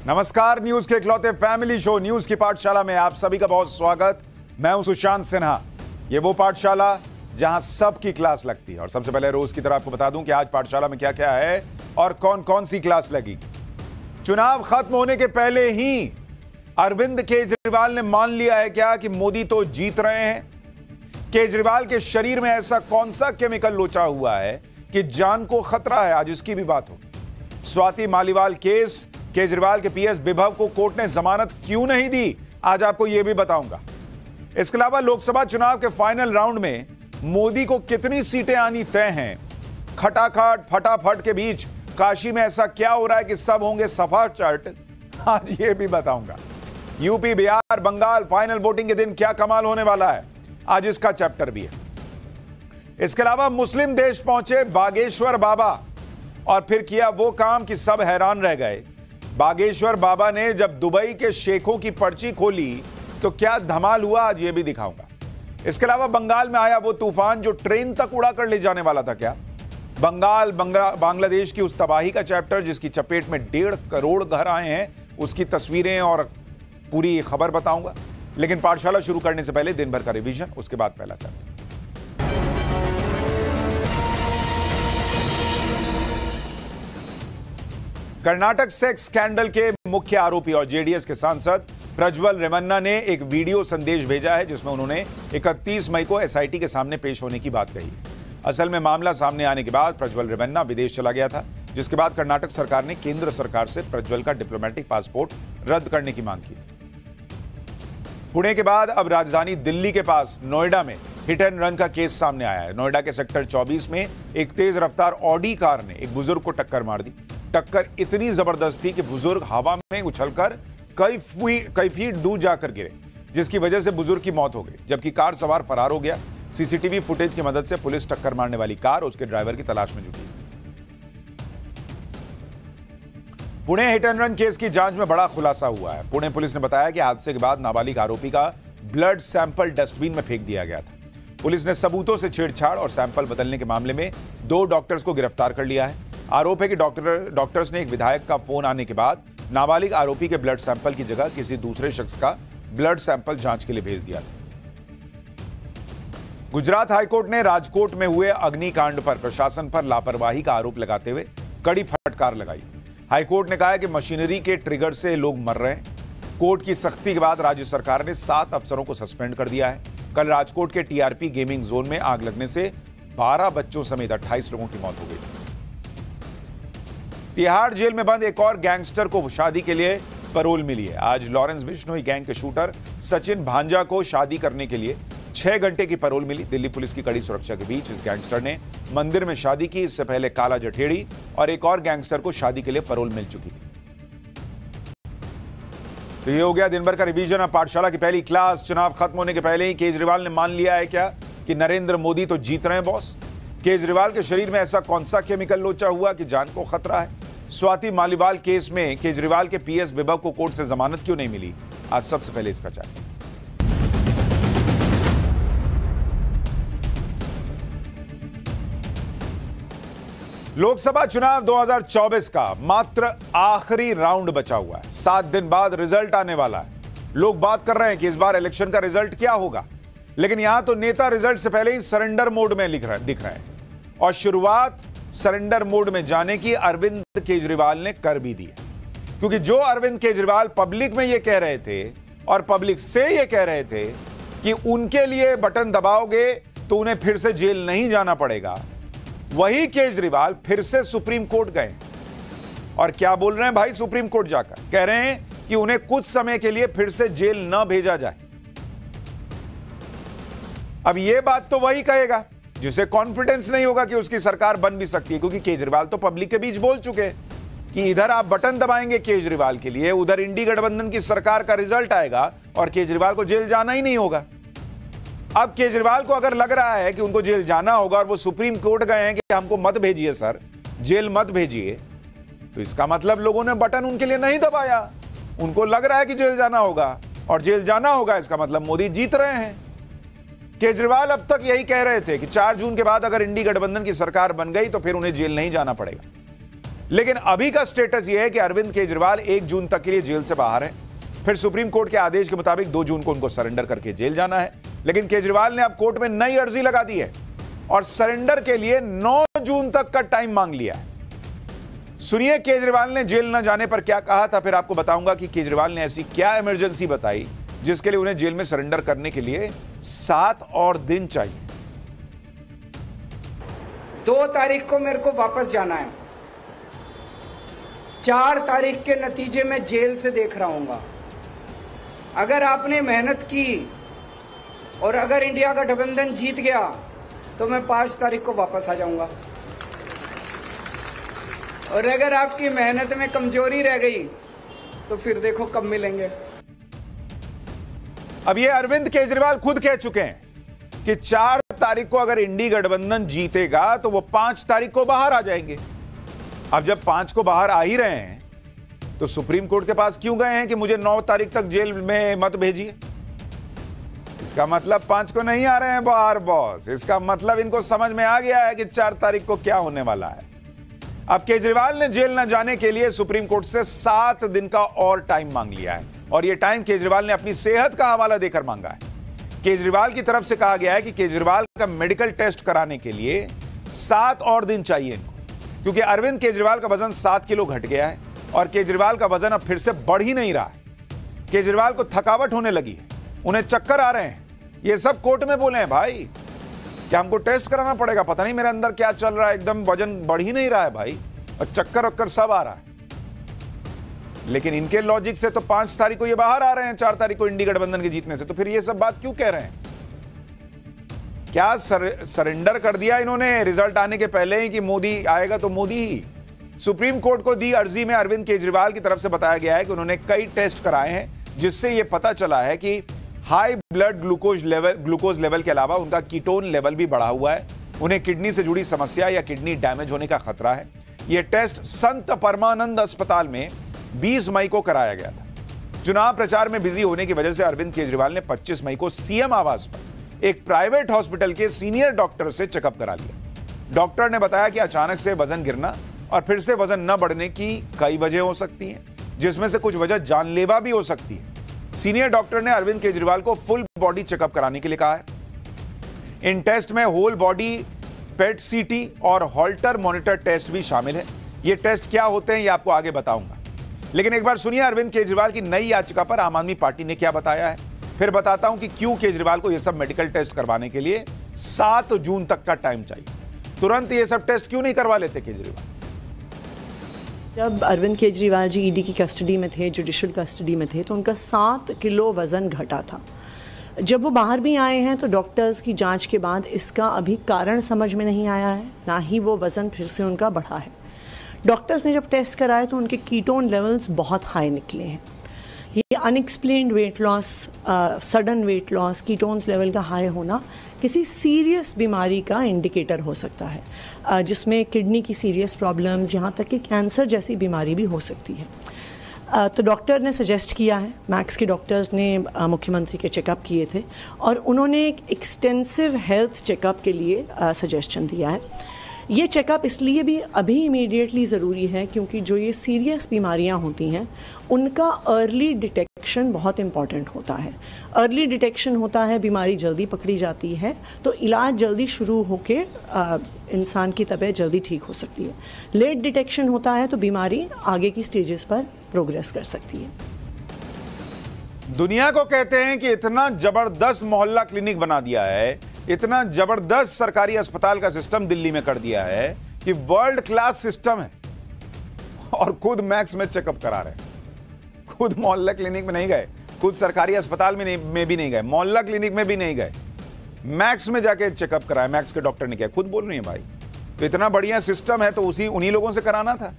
नमस्कार, न्यूज के इकलौते फैमिली शो न्यूज की पाठशाला में आप सभी का बहुत स्वागत। मैं हूं सुशांत सिन्हा। ये वो पाठशाला जहां सबकी क्लास लगती है। और सबसे पहले रोज की तरह आपको बता दूं कि आज पाठशाला में क्या क्या है और कौन कौन सी क्लास लगेगी। चुनाव खत्म होने के पहले ही अरविंद केजरीवाल ने मान लिया है क्या कि मोदी तो जीत रहे हैं। केजरीवाल के शरीर में ऐसा कौन सा केमिकल लोचा हुआ है कि जान को खतरा है, आज इसकी भी बात होगी। स्वाति मालीवाल केस, केजरीवाल के पीएस विभव को कोर्ट ने जमानत क्यों नहीं दी, आज आपको यह भी बताऊंगा। इसके अलावा लोकसभा चुनाव के फाइनल राउंड में मोदी को कितनी सीटें आनी तय हैं। खटाखट फटाफट के बीच काशी में ऐसा क्या हो रहा है कि सब होंगे सफाचट, आज यह भी बताऊंगा। UP, Bihar, Bengal final voting के दिन क्या कमाल होने वाला है, आज इसका चैप्टर भी है। इसके अलावा मुस्लिम देश पहुंचे बागेश्वर बाबा और फिर किया वो काम कि सब हैरान रह गए। बागेश्वर बाबा ने जब दुबई के शेखों की पर्ची खोली तो क्या धमाल हुआ, आज ये भी दिखाऊंगा। इसके अलावा बंगाल में आया वो तूफान जो ट्रेन तक उड़ाकर ले जाने वाला था, क्या बांग्लादेश की उस तबाही का चैप्टर जिसकी चपेट में 1.5 करोड़ घर आए हैं, उसकी तस्वीरें और पूरी खबर बताऊंगा। लेकिन पाठशाला शुरू करने से पहले दिन भर का रिवीजन, उसके बाद पहला चैप्टर। कर्नाटक सेक्स स्कैंडल के मुख्य आरोपी और जेडीएस के सांसद प्रज्वल रेवन्ना ने एक वीडियो संदेश भेजा है जिसमें उन्होंने 31 मई को एसआईटी के सामने पेश होने की बात कही है। असल में मामला सामने आने के बाद प्रज्वल रेवन्ना विदेश चला गया था, जिसके बाद कर्नाटक सरकार ने केंद्र सरकार से प्रज्वल का डिप्लोमेटिक पासपोर्ट रद्द करने की मांग की थी। पुणे के बाद अब राजधानी दिल्ली के पास नोएडा में हिट एंड रन का केस सामने आया है। नोएडा के सेक्टर 24 में एक तेज रफ्तार ऑडी कार ने एक बुजुर्ग को टक्कर मार दी। टक्कर इतनी जबरदस्त थी कि बुजुर्ग हवा में उछलकर कई फीट दूर जाकर गिरे, जिसकी वजह से बुजुर्ग की मौत हो गई, जबकि कार सवार फरार हो गया। सीसीटीवी फुटेज की मदद से पुलिस टक्कर मारने वाली कार और उसके ड्राइवर की तलाश में जुटी। Pune hit and run case की जांच में बड़ा खुलासा हुआ है। पुणे पुलिस ने बताया कि हादसे के बाद नाबालिग आरोपी का ब्लड सैंपल डस्टबिन में फेंक दिया गया था। पुलिस ने सबूतों से छेड़छाड़ और सैंपल बदलने के मामले में 2 डॉक्टर्स को गिरफ्तार कर लिया है। आरोप है कि डॉक्टर्स ने एक विधायक का फोन आने के बाद नाबालिग आरोपी के ब्लड सैंपल की जगह किसी दूसरे शख्स का ब्लड सैंपल जांच के लिए भेज दिया था। गुजरात हाईकोर्ट ने राजकोट में हुए अग्निकांड पर प्रशासन पर लापरवाही का आरोप लगाते हुए कड़ी फटकार लगाई। हाईकोर्ट ने कहा है कि मशीनरी के ट्रिगर से लोग मर रहे हैं। कोर्ट की सख्ती के बाद राज्य सरकार ने 7 अफसरों को सस्पेंड कर दिया है। कल राजकोट के टीआरपी गेमिंग जोन में आग लगने से 12 बच्चों समेत 28 लोगों की मौत हो गई। तिहाड़ जेल में बंद एक और गैंगस्टर को शादी के लिए पैरोल मिली है। आज लॉरेंस बिश्नोई गैंग के शूटर सचिन भांजा को शादी करने के लिए 6 घंटे की पैरोल मिली। दिल्ली पुलिस की कड़ी सुरक्षा के बीच इस गैंगस्टर ने मंदिर में शादी की। इससे पहले काला जठेड़ी और एक और गैंगस्टर को शादी के लिए पैरोल मिल चुकी थी। तो ये हो गया दिन भर का रिवीजन। अब पाठशाला की पहली क्लास। चुनाव खत्म होने के पहले ही केजरीवाल ने मान लिया है क्या कि नरेंद्र मोदी तो जीत रहे हैं बॉस। केजरीवाल के शरीर में ऐसा कौन सा केमिकल लोचा हुआ कि जान को खतरा है। स्वाति मालीवाल केस में केजरीवाल के पीएस विभव को कोर्ट से जमानत क्यों नहीं मिली, आज सबसे पहले इसका चैप्टर। लोकसभा चुनाव 2024 का मात्र आखिरी राउंड बचा हुआ है। 7 दिन बाद रिजल्ट आने वाला है। लोग बात कर रहे हैं कि इस बार इलेक्शन का रिजल्ट क्या होगा, लेकिन यहां तो नेता रिजल्ट से पहले ही सरेंडर मोड में दिख रहे हैं। और शुरुआत सरेंडर मोड में जाने की अरविंद केजरीवाल ने कर भी दी है, क्योंकि जो अरविंद केजरीवाल पब्लिक में यह कह रहे थे और पब्लिक से यह कह रहे थे कि उनके लिए बटन दबाओगे तो उन्हें फिर से जेल नहीं जाना पड़ेगा, वही केजरीवाल फिर से सुप्रीम कोर्ट गए और क्या बोल रहे हैं भाई, सुप्रीम कोर्ट जाकर कह रहे हैं कि उन्हें कुछ समय के लिए फिर से जेल न भेजा जाए। अब यह बात तो वही कहेगा जिसे कॉन्फिडेंस नहीं होगा कि उसकी सरकार बन भी सकती है, क्योंकि केजरीवाल तो पब्लिक के बीच बोल चुके हैं कि इधर आप बटन दबाएंगे केजरीवाल के लिए, उधर इंडी गठबंधन की सरकार का रिजल्ट आएगा और केजरीवाल को जेल जाना ही नहीं होगा। अब केजरीवाल को अगर लग रहा है कि उनको जेल जाना होगा और वो सुप्रीम कोर्ट गए हैं कि हमको मत भेजिए सर, जेल मत भेजिए, तो इसका मतलब लोगों ने बटन उनके लिए नहीं दबाया। उनको लग रहा है कि जेल जाना होगा और जेल जाना होगा, इसका मतलब मोदी जीत रहे हैं। केजरीवाल अब तक यही कह रहे थे कि 4 जून के बाद अगर इंडी गठबंधन की सरकार बन गई तो फिर उन्हें जेल नहीं जाना पड़ेगा। लेकिन अभी का स्टेटस यह है कि अरविंद केजरीवाल 1 जून तक के लिए जेल से बाहर है। फिर सुप्रीम कोर्ट के आदेश के मुताबिक 2 जून को उनको सरेंडर करके जेल जाना है। लेकिन केजरीवाल ने अब कोर्ट में नई अर्जी लगा दी है और सरेंडर के लिए 9 जून तक का टाइम मांग लिया है। सुनिए केजरीवाल ने जेल न जाने पर क्या कहा था, फिर आपको बताऊंगा कि केजरीवाल ने ऐसी क्या इमरजेंसी बताई जिसके लिए उन्हें जेल में सरेंडर करने के लिए 7 और दिन चाहिए। 2 तारीख को मेरे को वापस जाना है। 4 तारीख के नतीजे में जेल से देख रहा हूंगा। अगर आपने मेहनत की और अगर इंडिया का गठबंधन जीत गया तो मैं 5 तारीख को वापस आ जाऊंगा, और अगर आपकी मेहनत में कमजोरी रह गई तो फिर देखो कब मिलेंगे। अब ये अरविंद केजरीवाल खुद कह चुके हैं कि 4 तारीख को अगर इंडी गठबंधन जीतेगा तो वो 5 तारीख को बाहर आ जाएंगे। अब जब 5 को बाहर आ ही रहे हैं तो सुप्रीम कोर्ट के पास क्यों गए हैं कि मुझे 9 तारीख तक जेल में मत भेजिए? इसका मतलब 5 को नहीं आ रहे हैं बाहर बॉस। इसका मतलब इनको समझ में आ गया है कि 4 तारीख को क्या होने वाला है। अब केजरीवाल ने जेल न जाने के लिए सुप्रीम कोर्ट से 7 दिन का और टाइम मांग लिया है, और यह टाइम केजरीवाल ने अपनी सेहत का हवाला देकर मांगा है। केजरीवाल की तरफ से कहा गया है कि केजरीवाल का मेडिकल टेस्ट कराने के लिए 7 और दिन चाहिए इनको, क्योंकि अरविंद केजरीवाल का वजन 7 किलो घट गया है और केजरीवाल का वजन अब फिर से बढ़ ही नहीं रहा है। केजरीवाल को थकावट होने लगी है, उन्हें चक्कर आ रहे हैं। ये सब कोर्ट में बोले हैं भाई कि हमको टेस्ट कराना पड़ेगा, पता नहीं मेरे अंदर क्या चल रहा है, एकदम वजन बढ़ ही नहीं रहा है भाई, और चक्कर वक्कर सब आ रहा है। लेकिन इनके लॉजिक से तो 5 तारीख को ये बाहर आ रहे हैं, 4 तारीख को इंडी गठबंधन के जीतने से, तो फिर ये सब बात क्यों कह रहे हैं? क्या सरेंडर कर दिया इन्होंने रिजल्ट आने के पहले ही कि मोदी आएगा तो मोदी ही? सुप्रीम कोर्ट को दी अर्जी में अरविंद केजरीवाल की तरफ से बताया गया है कि उन्होंने कई टेस्ट कराए हैं जिससे यह पता चला है कि हाई ब्लड ग्लूकोज लेवल के अलावा उनका कीटोन लेवल भी बढ़ा हुआ है। उन्हें किडनी से जुड़ी समस्या या किडनी डैमेज होने का खतरा है। यह टेस्ट संत परमानंद अस्पताल में 20 मई को कराया गया था। चुनाव प्रचार में बिजी होने की वजह से अरविंद केजरीवाल ने 25 मई को सीएम आवास पर एक प्राइवेट हॉस्पिटल के सीनियर डॉक्टर से चेकअप करा लिया। डॉक्टर ने बताया कि अचानक से वजन गिरना और फिर से वजन न बढ़ने की कई वजह हो सकती हैं, जिसमें से कुछ वजह जानलेवा भी हो सकती है। सीनियर डॉक्टर ने अरविंद केजरीवाल को फुल बॉडी चेकअप कराने के लिए कहा है। इन टेस्ट में होल बॉडी पेट सीटी और हॉल्टर मॉनिटर टेस्ट भी शामिल है। ये टेस्ट क्या होते हैं ये आपको आगे बताऊंगा, लेकिन एक बार सुनिए अरविंद केजरीवाल की नई याचिका पर आम आदमी पार्टी ने क्या बताया है, फिर बताता हूं कि क्यों केजरीवाल को यह सब मेडिकल टेस्ट करवाने के लिए 7 जून तक का टाइम चाहिए। तुरंत ये सब टेस्ट क्यों नहीं करवा लेते केजरीवाल? जब अरविंद केजरीवाल जी ईडी की कस्टडी में थे, जुडिशियल कस्टडी में थे, तो उनका 7 किलो वज़न घटा था। जब वो बाहर भी आए हैं तो डॉक्टर्स की जांच के बाद इसका अभी कारण समझ में नहीं आया है, ना ही वो वज़न फिर से उनका बढ़ा है। डॉक्टर्स ने जब टेस्ट कराए तो उनके कीटोन लेवल्स बहुत हाई निकले हैं। ये unexplained weight loss, sudden weight loss, ketones level का हाई होना किसी सीरियस बीमारी का इंडिकेटर हो सकता है, जिसमें किडनी की सीरियस प्रॉब्लम्स, यहाँ तक कि कैंसर जैसी बीमारी भी हो सकती है। तो डॉक्टर ने सजेस्ट किया है, मैक्स के डॉक्टर्स ने मुख्यमंत्री के चेकअप किए थे और उन्होंने एक एक्सटेंसिव हेल्थ चेकअप के लिए सजेशन दिया है। ये चेकअप इसलिए भी अभी इमीडिएटली ज़रूरी है क्योंकि जो ये सीरियस बीमारियां होती हैं उनका अर्ली डिटेक्शन बहुत इम्पॉर्टेंट होता है। अर्ली डिटेक्शन होता है, बीमारी जल्दी पकड़ी जाती है तो इलाज जल्दी शुरू होके इंसान की तबीयत जल्दी ठीक हो सकती है। लेट डिटेक्शन होता है तो बीमारी आगे की स्टेजेस पर प्रोग्रेस कर सकती है। दुनिया को कहते हैं कि इतना जबरदस्त मोहल्ला क्लिनिक बना दिया है, इतना जबरदस्त सरकारी अस्पताल का सिस्टम दिल्ली में कर दिया है कि वर्ल्ड क्लास सिस्टम है, और खुद मैक्स में चेकअप करा रहे हैं। खुद मोहल्ला क्लिनिक में नहीं गए, खुद सरकारी अस्पताल में भी नहीं गए, मोहल्ला क्लिनिक में भी नहीं गए, मैक्स में जाके चेकअप कराया। मैक्स के डॉक्टर ने किया, खुद बोल रही है भाई। तो इतना बढ़िया सिस्टम है तो उन्हीं लोगों से कराना था।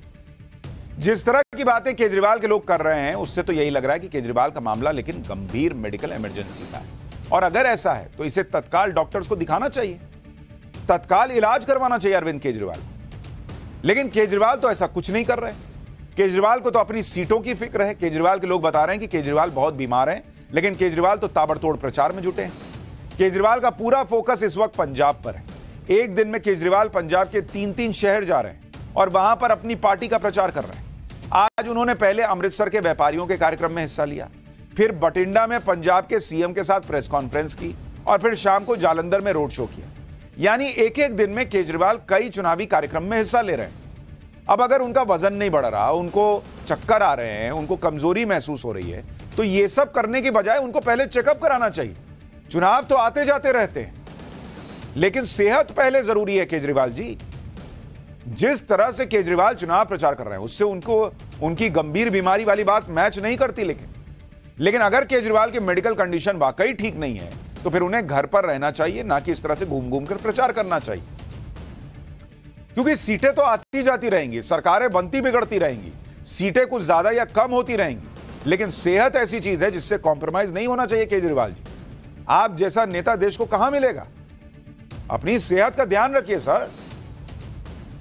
जिस तरह की बातें केजरीवाल के लोग कर रहे हैं उससे तो यही लग रहा है कि केजरीवाल का मामला लेकिन गंभीर मेडिकल इमरजेंसी का है, और अगर ऐसा है तो इसे तत्काल डॉक्टर्स को दिखाना चाहिए, तत्काल इलाज करवाना चाहिए अरविंद केजरीवाल। लेकिन केजरीवाल तो ऐसा कुछ नहीं कर रहे। केजरीवाल को तो अपनी सीटों की फिक्र है। केजरीवाल के लोग बता रहे हैं कि केजरीवाल बहुत बीमार हैं, लेकिन केजरीवाल तो ताबड़तोड़ प्रचार में जुटे हैं। केजरीवाल का पूरा फोकस इस वक्त पंजाब पर है। एक दिन में केजरीवाल पंजाब के 3-3 शहर जा रहे हैं। और वहां पर अपनी पार्टी का प्रचार कर रहे हैं। आज उन्होंने पहले अमृतसर के व्यापारियों के कार्यक्रम में हिस्सा लिया, फिर बठिंडा में पंजाब के सीएम के साथ प्रेस कॉन्फ्रेंस की और फिर शाम को जालंधर में रोड शो किया। यानी एक एक दिन में केजरीवाल कई चुनावी कार्यक्रम में हिस्सा ले रहे हैं। अब अगर उनका वजन नहीं बढ़ रहा, उनको चक्कर आ रहे हैं, उनको कमजोरी महसूस हो रही है, तो ये सब करने की बजाय उनको पहले चेकअप कराना चाहिए। चुनाव तो आते जाते रहते हैं, लेकिन सेहत पहले जरूरी है। केजरीवाल जी, जिस तरह से केजरीवाल चुनाव प्रचार कर रहे हैं उससे उनको उनकी गंभीर बीमारी वाली बात मैच नहीं करती। लेकिन अगर केजरीवाल की मेडिकल कंडीशन वाकई ठीक नहीं है तो फिर उन्हें घर पर रहना चाहिए, ना कि इस तरह से घूम घूम कर प्रचार करना चाहिए। क्योंकि सीटें तो आती जाती रहेंगी, सरकारें बनती बिगड़ती रहेंगी, सीटें कुछ ज्यादा या कम होती रहेंगी, लेकिन सेहत ऐसी चीज है जिससे कॉम्प्रोमाइज नहीं होना चाहिए। केजरीवाल जी, आप जैसा नेता देश को कहां मिलेगा? अपनी सेहत का ध्यान रखिए सर।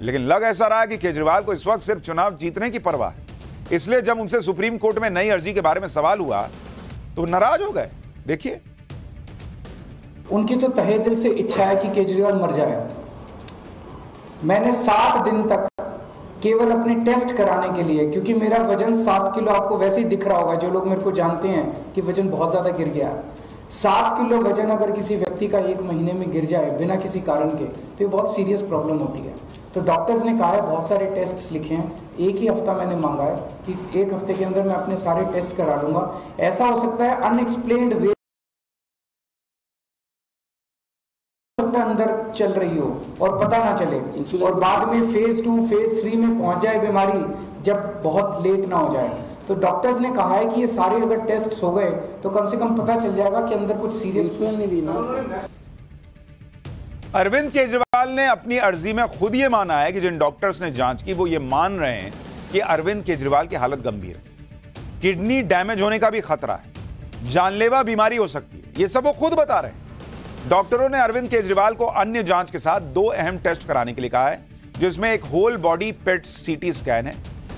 लेकिन लग ऐसा रहा है कि केजरीवाल को इस वक्त सिर्फ चुनाव जीतने की परवाह है, इसलिए जब उनसे सुप्रीम कोर्ट में नई अर्जी के बारे में सवाल हुआ तो नाराज हो गए। देखिए, उनकी तो तहे दिल से इच्छा है कि केजरीवाल मर जाए। मैंने 7 दिन तक केवल अपने टेस्ट कराने के लिए, क्योंकि मेरा वजन 7 किलो, आपको वैसे ही दिख रहा होगा, जो लोग मेरे को जानते हैं कि वजन बहुत ज्यादा गिर गया है। 7 किलो वजन अगर किसी व्यक्ति का 1 महीने में गिर जाए बिना किसी कारण के, तो ये बहुत सीरियस प्रॉब्लम होती है। तो डॉक्टर्स ने कहा है, बहुत सारे टेस्ट्स लिखे हैं, एक ही हफ्ता मैंने मांगा है कि 1 हफ्ते के अंदर मैं अपने सारे टेस्ट करा लूंगा। ऐसा हो सकता है अनएक्सप्लेन्ड वे अंदर चल रही हो और पता ना चले, और बाद में फेज 2 फेज 3 में पहुंच जाए बीमारी, जब बहुत लेट ना हो जाए। तो डॉक्टर्स ने कहा है कि ये सारे अगर टेस्ट हो गए तो कम से कम पता चल जाएगा कि अंदर कुछ सीरियस नहीं ना। अरविंद केजरीवाल ने अपनी अर्जी में खुद ये माना है कि जिन डॉक्टर्स ने जांच की वो ये मान रहे हैं कि अरविंद केजरीवाल की हालत गंभीर है, किडनी डैमेज होने का भी खतरा है, जानलेवा बीमारी हो सकती है। ये सब वो खुद बता रहे हैं। डॉक्टरों ने अरविंद केजरीवाल को अन्य जांच के साथ 2 अहम टेस्ट कराने के लिए कहा है, जिसमें एक होल बॉडी पेट सीटी स्कैन है,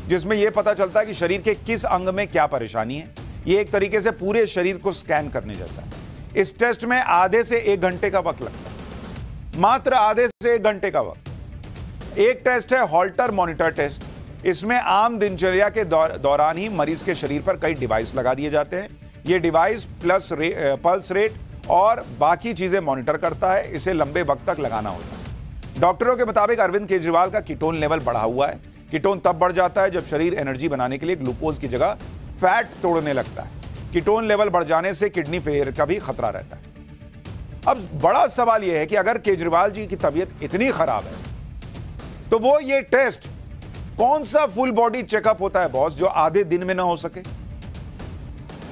जिसमें यह पता चलता है कि शरीर के किस अंग में क्या परेशानी है। यह एक तरीके से पूरे शरीर को स्कैन करने जैसा है। इस टेस्ट में आधे से 1 घंटे का वक्त लगता है, मात्र आधे से 1 घंटे का वक्त। एक टेस्ट है हॉल्टर मॉनिटर टेस्ट। इसमें आम दिनचर्या के दौरान ही मरीज के शरीर पर कई डिवाइस लगा दिए जाते हैं। यह डिवाइस पल्स रेट और बाकी चीजें मॉनिटर करता है। इसे लंबे वक्त तक लगाना होता है। डॉक्टरों के मुताबिक अरविंद केजरीवाल का कीटोन लेवल बढ़ा हुआ है। कीटोन तब बढ़ जाता है जब शरीर एनर्जी बनाने के लिए ग्लूकोज की जगह फैट तोड़ने लगता है। कीटोन लेवल बढ़ जाने से किडनी फेलियर का भी खतरा रहता है। अब बड़ा सवाल यह है कि अगर केजरीवाल जी की तबीयत इतनी खराब है तो वो ये टेस्ट, कौन सा फुल बॉडी चेकअप होता है बॉस जो आधे दिन में ना हो सके?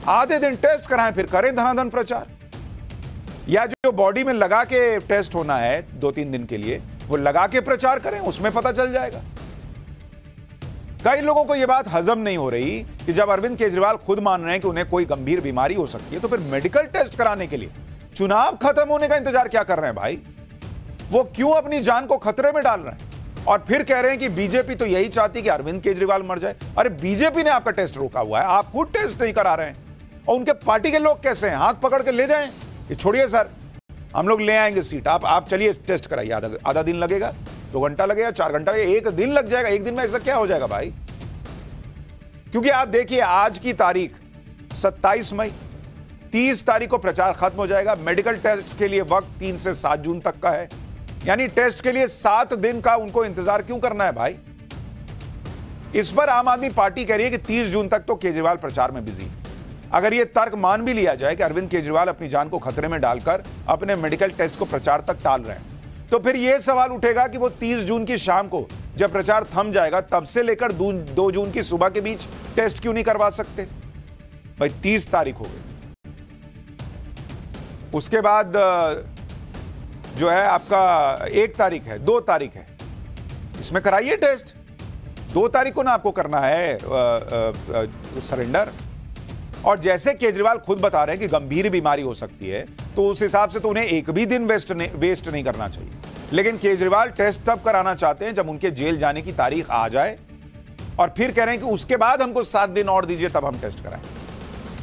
आधे दिन टेस्ट कराएं, फिर करें धनाधन प्रचार। या जो बॉडी में लगा के टेस्ट होना है 2-3 दिन के लिए, वो लगा के प्रचार करें, उसमें पता चल जाएगा। कई लोगों को यह बात हजम नहीं हो रही कि जब अरविंद केजरीवाल खुद मान रहे हैं कि उन्हें कोई गंभीर बीमारी हो सकती है, तो फिर मेडिकल टेस्ट कराने के लिए चुनाव खत्म होने का इंतजार क्या कर रहे हैं भाई? वो क्यों अपनी जान को खतरे में डाल रहे हैं? और फिर कह रहे हैं कि बीजेपी तो यही चाहती कि अरविंद केजरीवाल मर जाए। अरे बीजेपी ने आपका टेस्ट रोका हुआ है, आप खुद टेस्ट नहीं करा रहे हैं। और उनके पार्टी के लोग कैसे हैं? हाथ पकड़ के ले जाएं कि छोड़िए सर, हम लोग ले आएंगे सीट, आप चलिए टेस्ट कराइए। आधा दिन लगेगा, 2 घंटा लगेगा, 4 घंटा लगेगा, 1 दिन लग जाएगा। 1 दिन में ऐसा क्या हो जाएगा भाई? क्योंकि आप देखिए, आज की तारीख 27 मई, 30 तारीख को प्रचार खत्म हो जाएगा। मेडिकल टेस्ट के लिए वक्त 3 से 7 जून तक का है। यानी टेस्ट के लिए 7 दिन का उनको इंतजार क्यों करना है भाई? इस पर आम आदमी पार्टी कह रही है कि 30 जून तक तो केजरीवाल प्रचार में बिजी है। अगर यह तर्क मान भी लिया जाए कि अरविंद केजरीवाल अपनी जान को खतरे में डालकर अपने मेडिकल टेस्ट को प्रचार तक टाल रहे हैं, तो फिर यह सवाल उठेगा कि वो 30 जून की शाम को जब प्रचार थम जाएगा, तब से लेकर 2 जून की सुबह के बीच टेस्ट क्यों नहीं करवा सकते भाई? 30 तारीख हो गई, उसके बाद जो है आपका 1 तारीख है, 2 तारीख है, इसमें कराइए टेस्ट। 2 तारीख को ना आपको करना है सरेंडर। और जैसे केजरीवाल खुद बता रहे हैं कि गंभीर बीमारी हो सकती है, तो उस हिसाब से तो उन्हें एक भी दिन वेस्ट नहीं करना चाहिए। लेकिन केजरीवाल टेस्ट तब कराना चाहते हैं जब उनके जेल जाने की तारीख आ जाए, और फिर कह रहे हैं कि उसके बाद हमको 7 दिन और दीजिए तब हम टेस्ट कराएं।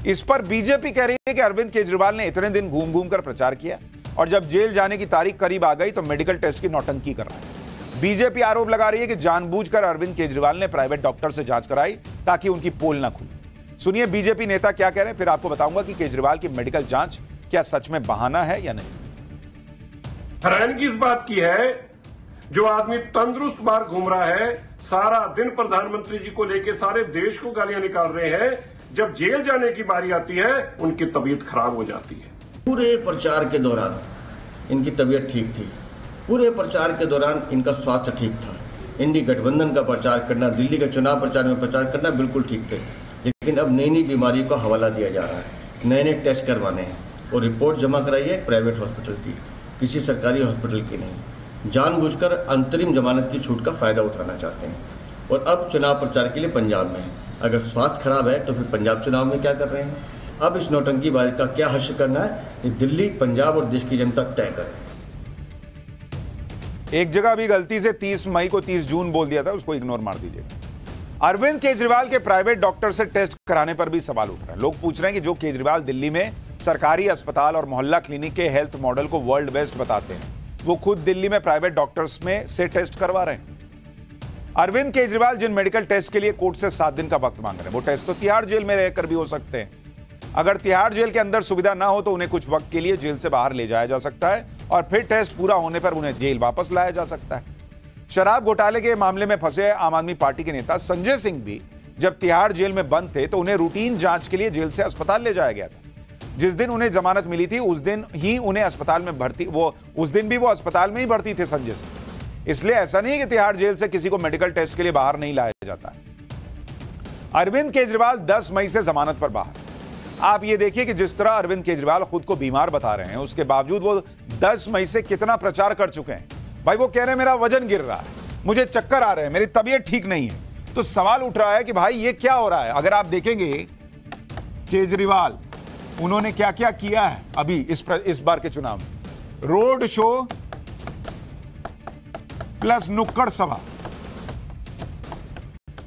इस पर बीजेपी कह रही है कि अरविंद केजरीवाल ने इतने दिन घूम घूम कर प्रचार किया, और जब जेल जाने की तारीख करीब आ गई तो मेडिकल टेस्ट की नौटंकी कर रहा है। बीजेपी आरोप लगा रही है कि जानबूझकर अरविंद केजरीवाल ने प्राइवेट डॉक्टर से जांच कराई ताकि उनकी पोल ना खुले। सुनिए बीजेपी नेता क्या कह रहे हैं, फिर आपको बताऊंगा कि केजरीवाल की मेडिकल जांच क्या सच में बहाना है या नहीं। हैरानगी इस बात की है, जो आदमी तंदुरुस्त बाहर घूम रहा है, सारा दिन प्रधानमंत्री जी को लेकर सारे देश को गालियां निकाल रहे हैं, जब जेल जाने की बारी आती है उनकी तबीयत खराब हो जाती है। पूरे प्रचार के दौरान इनकी तबीयत ठीक थी, पूरे प्रचार के दौरान इनका स्वास्थ्य ठीक था, इंडी गठबंधन का प्रचार करना, दिल्ली के चुनाव प्रचार में प्रचार करना बिल्कुल ठीक थे। लेकिन अब नई नई बीमारी को हवाला दिया जा रहा है, नए नए टेस्ट करवाने हैं और रिपोर्ट जमा कराई है प्राइवेट हॉस्पिटल की, किसी सरकारी हॉस्पिटल की नहीं। जानबूझकर अंतरिम जमानत की छूट का फायदा उठाना चाहते हैं और अब चुनाव प्रचार के लिए पंजाब में है। अगर स्वास्थ्य खराब है तो फिर पंजाब चुनाव में क्या कर रहे हैं? अब इस नौटंकीबाजी का क्या हश्र करना है, ये दिल्ली, पंजाब और देश की जनता तय करे। एक जगह भी गलती से 30 मई को 30 जून बोल दिया था, उसको इग्नोर मार दीजिएगा। अरविंद केजरीवाल के प्राइवेट डॉक्टर से टेस्ट कराने पर भी सवाल उठ रहा है। लोग पूछ रहे हैं कि जो केजरीवाल दिल्ली में सरकारी अस्पताल और मोहल्ला क्लिनिक के हेल्थ मॉडल को वर्ल्ड बेस्ट बताते हैं, वो खुद दिल्ली में प्राइवेट डॉक्टर्स में से टेस्ट करवा रहे हैं। अरविंद केजरीवाल जिन मेडिकल टेस्ट के लिए कोर्ट से 7 दिन का वक्त मांग रहे हैं, वो टेस्ट तो तिहाड़ जेल में रहकर भी हो सकते हैं। अगर तिहाड़ जेल के अंदर सुविधा ना हो तो उन्हें कुछ वक्त के लिए जेल से बाहर ले जाया जा सकता है और फिर टेस्ट पूरा होने पर उन्हें जेल वापस लाया जा सकता है। शराब घोटाले के मामले में फंसे आम आदमी पार्टी के नेता संजय सिंह भी जब तिहाड़ जेल में बंद थे तो उन्हें रूटीन जांच के लिए जेल से अस्पताल ले जाया गया था। जिस दिन उन्हें जमानत मिली थी उस दिन ही उन्हें अस्पताल में भर्ती उस दिन भी वो अस्पताल में ही भर्ती थे संजय सिंह। इसलिए ऐसा नहीं है कि तिहाड़ जेल से किसी को मेडिकल टेस्ट के लिए बाहर नहीं लाया जाता है। अरविंद केजरीवाल 10 मई से जमानत पर बाहर। आप ये देखिए कि जिस तरह अरविंद केजरीवाल खुद को बीमार बता रहे हैं, उसके बावजूद वो 10 मई से कितना प्रचार कर चुके हैं। भाई वो कह रहे हैं मेरा वजन गिर रहा है, मुझे चक्कर आ रहे हैं, मेरी तबीयत ठीक नहीं है। तो सवाल उठ रहा है कि भाई ये क्या हो रहा है। अगर आप देखेंगे केजरीवाल उन्होंने क्या क्या किया है अभी इस बार के चुनाव में, रोड शो प्लस नुक्कड़ सभा,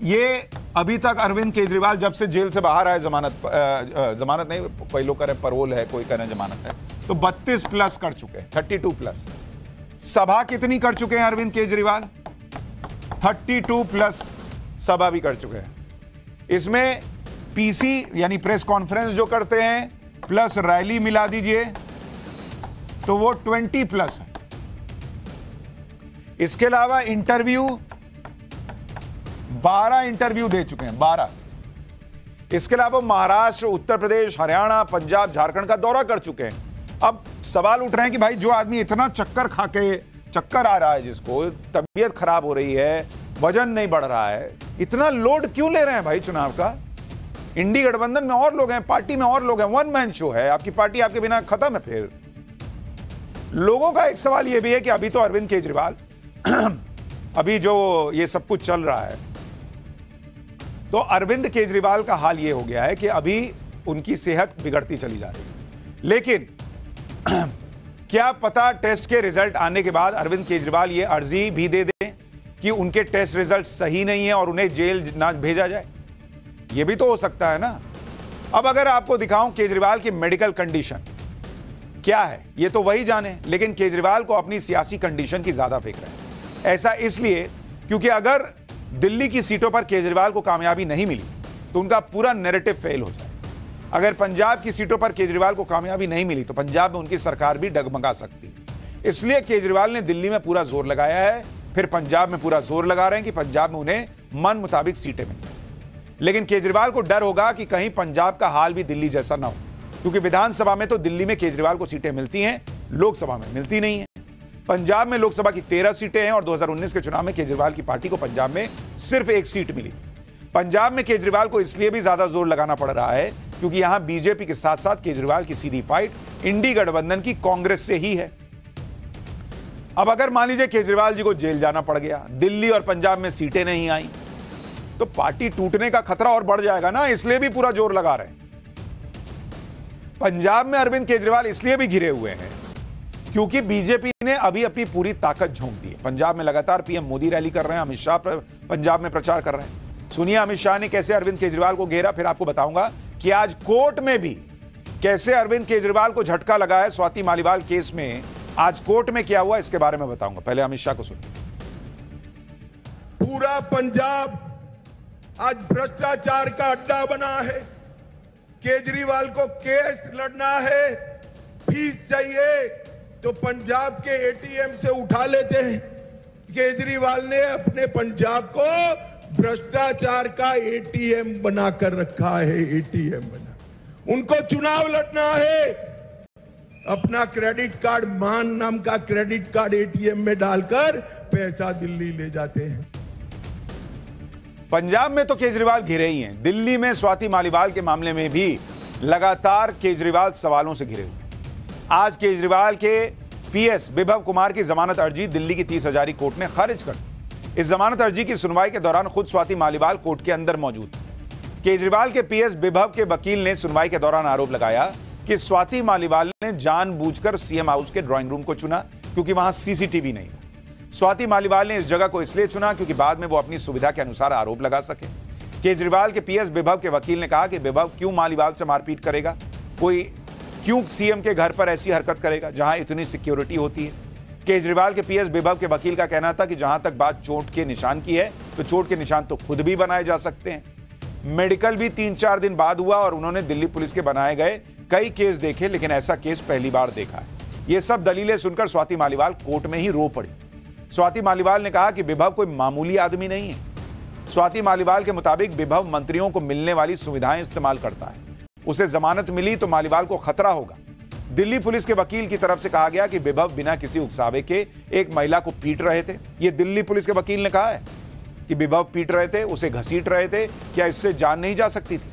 ये अभी तक अरविंद केजरीवाल जब से जेल से बाहर आए, जमानत नहीं, कोई लोग कह रहे परोल है, कोई कह रहे जमानत है, तो 32 प्लस कर चुके हैं, 32 प्लस। सभा कितनी कर चुके हैं अरविंद केजरीवाल? 32 प्लस सभा भी कर चुके हैं। इसमें पीसी यानी प्रेस कॉन्फ्रेंस जो करते हैं प्लस रैली मिला दीजिए तो वो 20 प्लस है। इसके अलावा इंटरव्यू 12 इंटरव्यू दे चुके हैं, 12। इसके अलावा महाराष्ट्र, उत्तर प्रदेश, हरियाणा, पंजाब, झारखंड का दौरा कर चुके हैं। अब सवाल उठ रहे हैं कि भाई जो आदमी इतना चक्कर खा के, चक्कर आ रहा है, जिसको तबीयत खराब हो रही है, वजन नहीं बढ़ रहा है, इतना लोड क्यों ले रहे हैं भाई चुनाव का? इंडी गठबंधन में और लोग हैं, पार्टी में और लोग हैं, वन मैन शो है, आपकी पार्टी आपके बिना खत्म है। फिर लोगों का एक सवाल यह भी है कि अभी तो अरविंद केजरीवाल अभी जो ये सब कुछ चल रहा है, तो अरविंद केजरीवाल का हाल ये हो गया है कि अभी उनकी सेहत बिगड़ती चली जा रही है। लेकिन क्या पता टेस्ट के रिजल्ट आने के बाद अरविंद केजरीवाल ये अर्जी भी दे दें कि उनके टेस्ट रिजल्ट सही नहीं है और उन्हें जेल ना भेजा जाए? ये भी तो हो सकता है ना। अब अगर आपको दिखाऊं केजरीवाल की मेडिकल कंडीशन क्या है, ये तो वही जाने, लेकिन केजरीवाल को अपनी सियासी कंडीशन की ज्यादा फिक्र है। ऐसा इसलिए क्योंकि अगर दिल्ली की सीटों पर केजरीवाल को कामयाबी नहीं मिली तो उनका पूरा नैरेटिव फेल हो जाए। अगर पंजाब की सीटों पर केजरीवाल को कामयाबी नहीं मिली तो पंजाब में उनकी सरकार भी डगमगा सकती है। इसलिए केजरीवाल ने दिल्ली में पूरा जोर लगाया है, फिर पंजाब में पूरा जोर लगा रहे हैं कि पंजाब में उन्हें मन मुताबिक सीटें मिलें। लेकिन केजरीवाल को डर होगा कि कहीं पंजाब का हाल भी दिल्ली जैसा ना हो, क्योंकि विधानसभा में तो दिल्ली में केजरीवाल को सीटें मिलती हैं, लोकसभा में मिलती नहीं है। पंजाब में लोकसभा की 13 सीटें हैं और 2019 के चुनाव में केजरीवाल की पार्टी को पंजाब में सिर्फ 1 सीट मिली। पंजाब में केजरीवाल को इसलिए भी ज्यादा जोर लगाना पड़ रहा है क्योंकि यहां बीजेपी के साथ साथ केजरीवाल की सीधी फाइट इंडी गठबंधन की कांग्रेस से ही है। अब अगर मान लीजिए केजरीवाल जी को जेल जाना पड़ गया, दिल्ली और पंजाब में सीटें नहीं आई, तो पार्टी टूटने का खतरा और बढ़ जाएगा ना, इसलिए भी पूरा जोर लगा रहे हैं। पंजाब में अरविंद केजरीवाल इसलिए भी घिरे हुए हैं क्योंकि बीजेपी ने अभी अपनी पूरी ताकत झोंक दी है। पंजाब में लगातार पीएम मोदी रैली कर रहे हैं, अमित शाह पंजाब में प्रचार कर रहे हैं। सुनिए अमित शाह ने कैसे अरविंद केजरीवाल को घेरा, फिर आपको बताऊंगा कि आज कोर्ट में भी कैसे अरविंद केजरीवाल को झटका लगा है। स्वाति मालीवाल केस में आज कोर्ट में क्या हुआ इसके बारे में बताऊंगा, पहले अमित शाह को सुनिए। पूरा पंजाब आज भ्रष्टाचार का अड्डा बना है। केजरीवाल को केस लड़ना है, फीस चाहिए तो पंजाब के एटीएम से उठा लेते हैं। केजरीवाल ने अपने पंजाब को भ्रष्टाचार का एटीएम बनाकर रखा है। एटीएम बना, उनको चुनाव लड़ना है, अपना क्रेडिट कार्ड, मान नाम का क्रेडिट कार्ड एटीएम में डालकर पैसा दिल्ली ले जाते हैं। पंजाब में तो केजरीवाल घिरे ही हैं। दिल्ली में स्वाति मालीवाल के मामले में भी लगातार केजरीवाल सवालों से घिरे हुए। आज केजरीवाल के पीएस विभव कुमार की जमानत अर्जी दिल्ली की 30 हजारी कोर्ट ने खारिज कर दी। इस जमानत अर्जी की सुनवाई के दौरान खुद स्वाति मालीवाल कोर्ट के अंदर मौजूद थी। केजरीवाल के पीएस विभव के वकील ने सुनवाई के दौरान आरोप लगाया कि स्वाति मालीवाल ने जानबूझकर सीएम हाउस के ड्राइंग रूम को चुना क्योंकि वहां सीसीटीवी नहीं था। स्वाति मालीवाल ने इस जगह को इसलिए चुना क्योंकि बाद में वो अपनी सुविधा के अनुसार आरोप लगा सके। केजरीवाल के पीएस विभव के वकील ने कहा कि विभव क्यों मालीवाल से मारपीट करेगा, कोई क्यों सीएम के घर पर ऐसी हरकत करेगा जहां इतनी सिक्योरिटी होती है। केजरीवाल के पीएस विभव के वकील का कहना था कि जहां तक बात चोट के निशान की है तो चोट के निशान तो खुद भी बनाए जा सकते हैं। मेडिकल भी 3-4 दिन बाद हुआ और उन्होंने दिल्ली पुलिस के बनाए गए कई केस देखे, लेकिन ऐसा केस पहली बार देखा है। ये सब दलीलें सुनकर स्वाति मालीवाल कोर्ट में ही रो पड़ी। स्वाति मालीवाल ने कहा कि विभव कोई मामूली आदमी नहीं है। स्वाति मालीवाल के मुताबिक विभव मंत्रियों को मिलने वाली सुविधाएं इस्तेमाल करता है। उसे जमानत मिली तो मालीवाल को खतरा होगा। दिल्ली पुलिस के वकील की तरफ से कहा गया कि विभव बिना किसी उकसावे के एक महिला को पीट रहे थे। यह दिल्ली पुलिस के वकील ने कहा है कि विभव पीट रहे थे, उसे घसीट रहे थे। क्या इससे जान नहीं जा सकती थी?